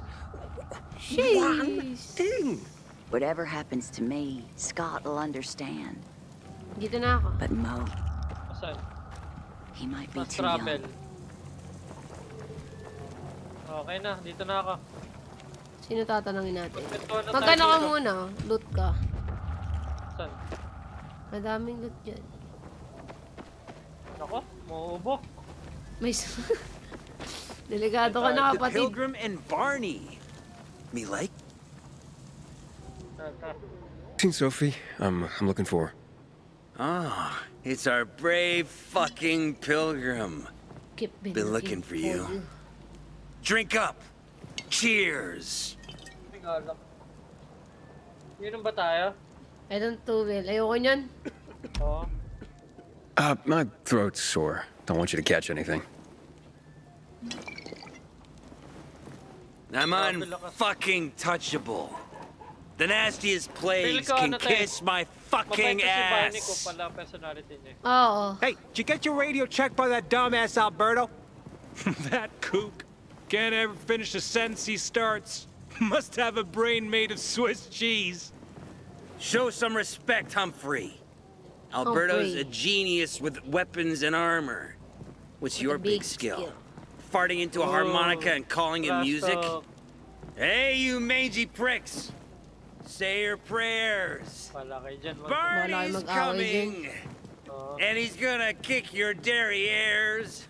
One thing. Whatever happens to me, Scott will understand. Dito na ako. But Mo, Saan? he might be Mas too travel. young. Okay na. Dito na ako. Sino tatanungin natin? Magkwentuhan na Magkano tayo ka dito. muna? Loot ka. Saan? Madaming loot dyan. Ako? Mauubo. May delikado ka na, The kapatid. Pilgrim and Barney. Me like? Seen Sophie? I'm looking for her. Ah, it's our brave fucking Pilgrim. Been looking for you. Drink up. Cheers. Hindi nga alam. Yun ba tayo? I don't do well. Ayoko nyan. Oo. My throat's sore. Don't want you to catch anything. I'm unfucking touchable. The nastiest plagues Feel ko, can ano tayo? kiss my fucking Mabait kasi Barney ko ass. pala ang personality niya. Oo. Hey, did you get your radio checked by that dumbass Alberto? That kook. Can't ever finish a sentence he starts. Must have a brain made of Swiss cheese. Show some respect, Humphrey. Alberto's Humphrey. a genius with weapons and armor. What's your big skill? Farting into a harmonica and calling it music? Hey, you mangy pricks! Say your prayers. Wala kayo dyan. Barney's mag-away coming! And he's gonna kick your derrieres.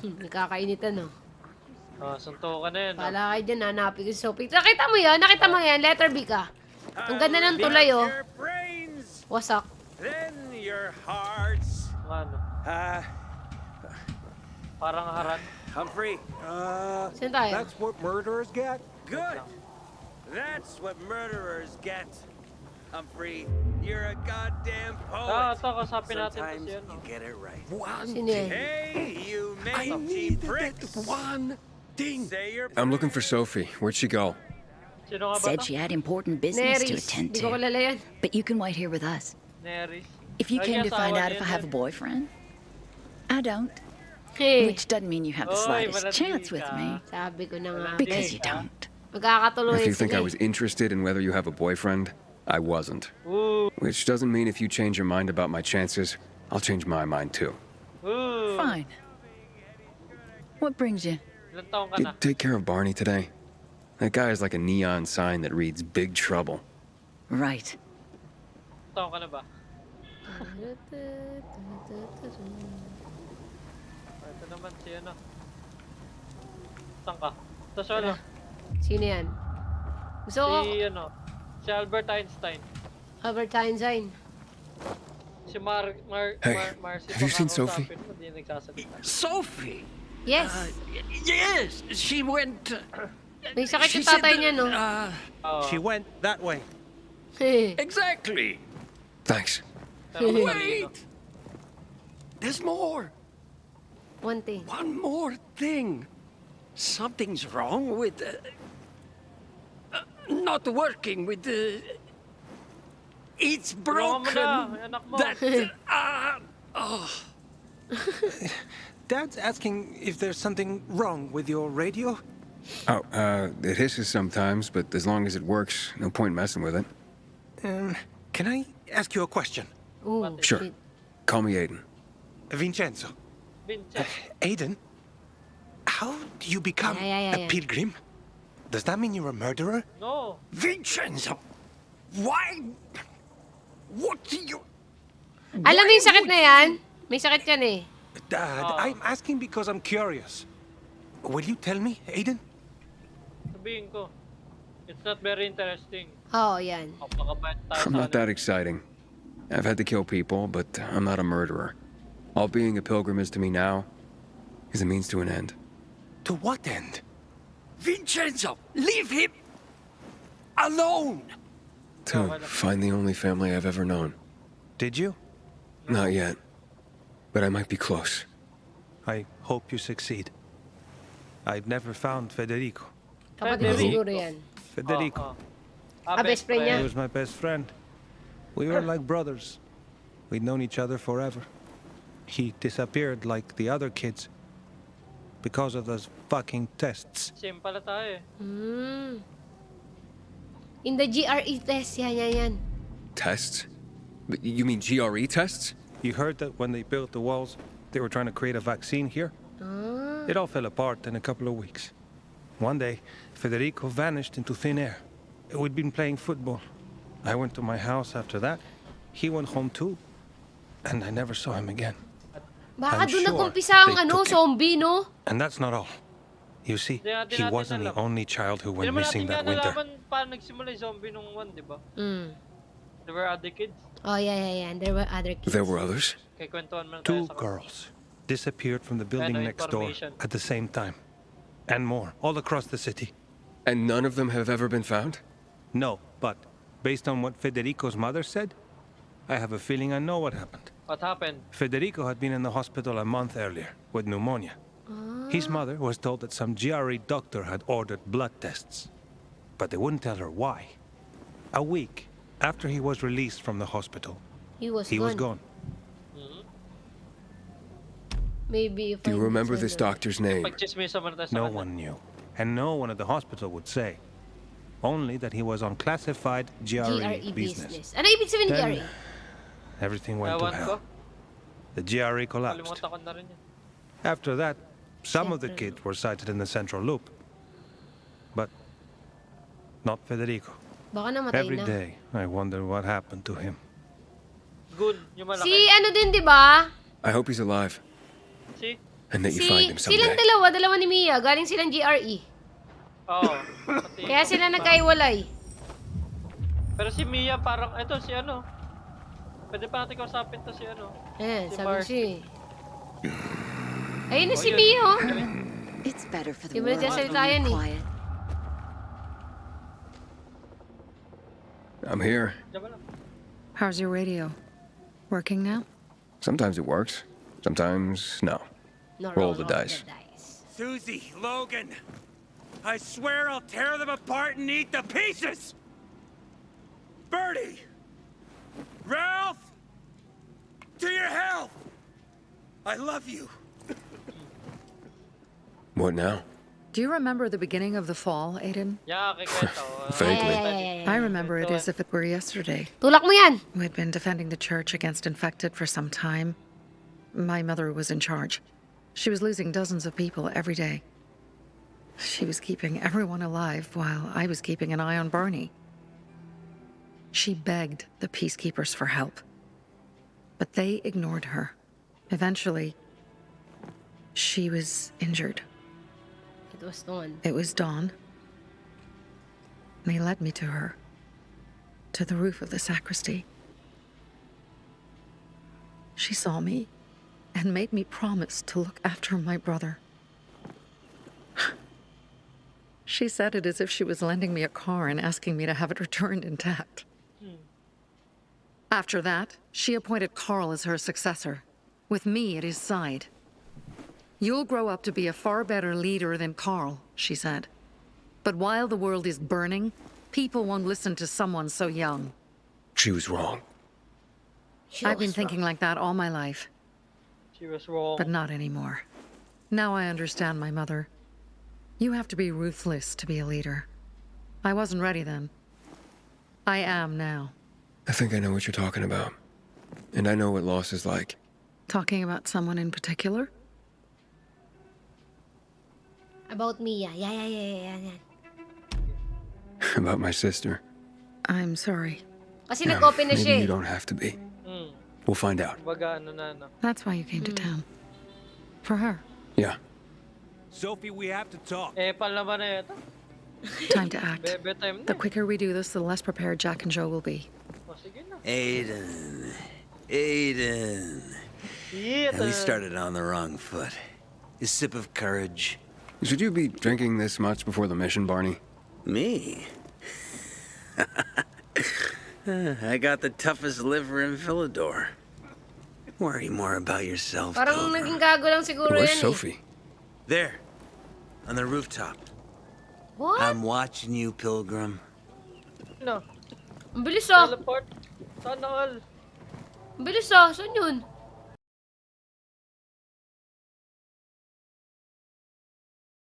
Nagkakainitan, no? Suntukan na yan. Pala kayo dyan, hanapin ko si Sophie. Nakita mo yan? Nakita mo yan? Letter B ka. Ang ganda ng tulay, oh. Wasak. Then your hearts. Ano? Parang haran. Humphrey. Saan tayo? That's what murderers get? Good. That's what murderers get. Humphrey, you're a goddamn poet. Ito, kasapin natin to Sometimes siya, no? you get it right. Sino yan? Hey, you mangy pricks. One thing. Say your I'm looking for Sophie. Where'd she go? Sino nga ba Said to? she had important business to Neris. attend Di ko to. kilala yan. But you can wait here with us. Neris. If you Ay, came to asawa find out niya if I yan, have a boyfriend, I don't. Hey. Which doesn't mean you have the Oy, slightest malandi chance with ka. me. Sabi ko na nga. Because you don't. Magkakatuloy If you think I sila was interested in whether you have a boyfriend, I wasn't. Ooh. Which doesn't mean if you change your mind about my chances, I'll change my mind too. Ooh. Fine. What brings you? Ilan taong ka You na? take care of Barney today? That guy is like a neon sign that reads Big Trouble. Right. Ilan taong ka na ba? Ito naman si ano. Saan ka? Ito Shola. Sino yan? Gusto ko. Si ano. Si Albert Einstein. Albert Einstein. Si Hey, Marcy, have you seen Sophie? kakausapin mo, di nagsasalita. Sophie? Yes. Yes, she went. May sakit She yung said tatay that, niya, no? She went that way. Exactly. Thanks. Wait! There's more. One thing. One more thing. Something's wrong with. Not working with the. It's broken. That. Oh. Dad's asking if there's something wrong with your radio? Oh, it hisses sometimes, but as long as it works, no point messing with it. Can I ask you a question? Ooh, Sure. Call me Aiden. Vincenzo. Aiden, how do you become Yeah. a pilgrim? Does that mean you're a murderer? No. Vincenzo, why? What do you? Alam mo yung sakit na yan? May sakit yan eh. Dad, I'm asking because I'm curious. Will you tell me, Aiden? Sabihin ko. It's not very interesting. Oo, yan. I'm not that exciting. I've had to kill people, but I'm not a murderer. All being a pilgrim is to me now is a means to an end. To what end? Vincenzo, leave him alone. To find the only family I've ever known. Did you? Not yet. But I might be close. I hope you succeed. I've never found Federico. Kapatid siguro yan. Federico. Best friend niya. He was my best friend. We were like brothers. We'd known each other forever. He disappeared like the other kids because of those fucking tests. Same pala tayo eh. In the GRE test, yan. Tests? You mean GRE tests? You heard that when they built the walls, they were trying to create a vaccine here? It all fell apart in a couple of weeks. One day, Federico vanished into thin air. We'd been playing football. I went to my house after that. He went home too. And I never saw him again. Baka I'm doon sure nag-umpisa ang they took him. zombie, no? And that's not all. You see, he wasn't the only child who Hindi went naman missing natin that nga winter. nalaman paano nagsimula yung zombie nung one, di ba? There were other kids. Oh, yeah. There were other kids. There were others? Kaya kwentuhan mo na tayo Two sa girls disappeared from the building Ano next door information? at the same time. And more, all across the city. And none of them have ever been found? No, but based on what Federico's mother said, I have a feeling I know what happened. What happened? Federico had been in the hospital a month earlier with pneumonia. His mother was told that some GRE doctor had ordered blood tests, but they wouldn't tell her why. A week after he was released from the hospital, He was gone. Maybe Do you remember this doctor's name? Pagchismisa mo na tayo sa No kanya. one knew, and no one at the hospital would say. Only that he was on classified GRE business. Ano ibig sabihin ng Then, GRE? Everything went to Ewan ko. hell. The GRE collapsed. Kalimutan ko na rin yan. After that, some of the kids were sighted in the central loop. But not Federico. Baka namatay Every na. day, I wonder what happened to him. Good, yung malaki. Si ano din, di ba? I hope he's alive. Si? And that you find him Silang someday. dalawa ni Mia. Galing silang GRE. Oo. Kaya sila nagkaiwalay. Pero si Mia parang, eto si ano. Pwede pa natin kausapin to si ano. Ayan, Si sabi Marcy. siya eh. Ayun na si Mia, oh. It's better for the Di ba world when nagsasalita yan you're eh. quiet. I'm here. How's your radio? Working now? Sometimes it works. Sometimes no. Roll the dice. Susie, Logan, I swear I'll tear them apart and eat the pieces! Bertie! Ralph! To your health! I love you. What now? Do you remember the beginning of the fall, Aiden? Yeah, kikwento. Vaguely. I remember it as if it were yesterday. Tulak mo yan! We'd been defending the church against infected for some time. My mother was in charge. She was losing dozens of people every day. She was keeping everyone alive while I was keeping an eye on Barney. She begged the peacekeepers for help, but they ignored her. Eventually, she was injured. It was Dawn. It was dawn. They led me to her, to the roof of the sacristy. She saw me and made me promise to look after my brother. She said it as if she was lending me a car and asking me to have it returned intact. After that, she appointed Carl as her successor, with me at his side. You'll grow up to be a far better leader than Carl, she said. But while the world is burning, people won't listen to someone so young. She was wrong. I've been thinking like that all my life. She was wrong. But not anymore. Now I understand my mother. You have to be ruthless to be a leader. I wasn't ready then. I am now. I think I know what you're talking about. And I know what loss is like. Talking about someone in particular? About Mia. Yeah. About my sister. I'm sorry. Kasi nag-open na siya Maybe eh. you don't have to be. We'll find out. Baga, ano na, no? That's why you came to town. For her. Yeah. Sophie, we have to talk. Pal naman na ito. Time to act. Bebe time The na. quicker we do this, the less prepared Jack and Joe will be. O, sige na. Aiden. Yeta. And we started on the wrong foot. A sip of courage. Should you be drinking this much before the mission, Barney? Me? I got the toughest liver in Philidor. Worry more about yourself, Parang Pilgrim. naging gago lang siguro Where's yan eh. Sophie? There. On the rooftop. What? I'm watching you, Pilgrim. No. Ang bilis ah. Teleport. Sana all. Ang bilis ah. Saan yun?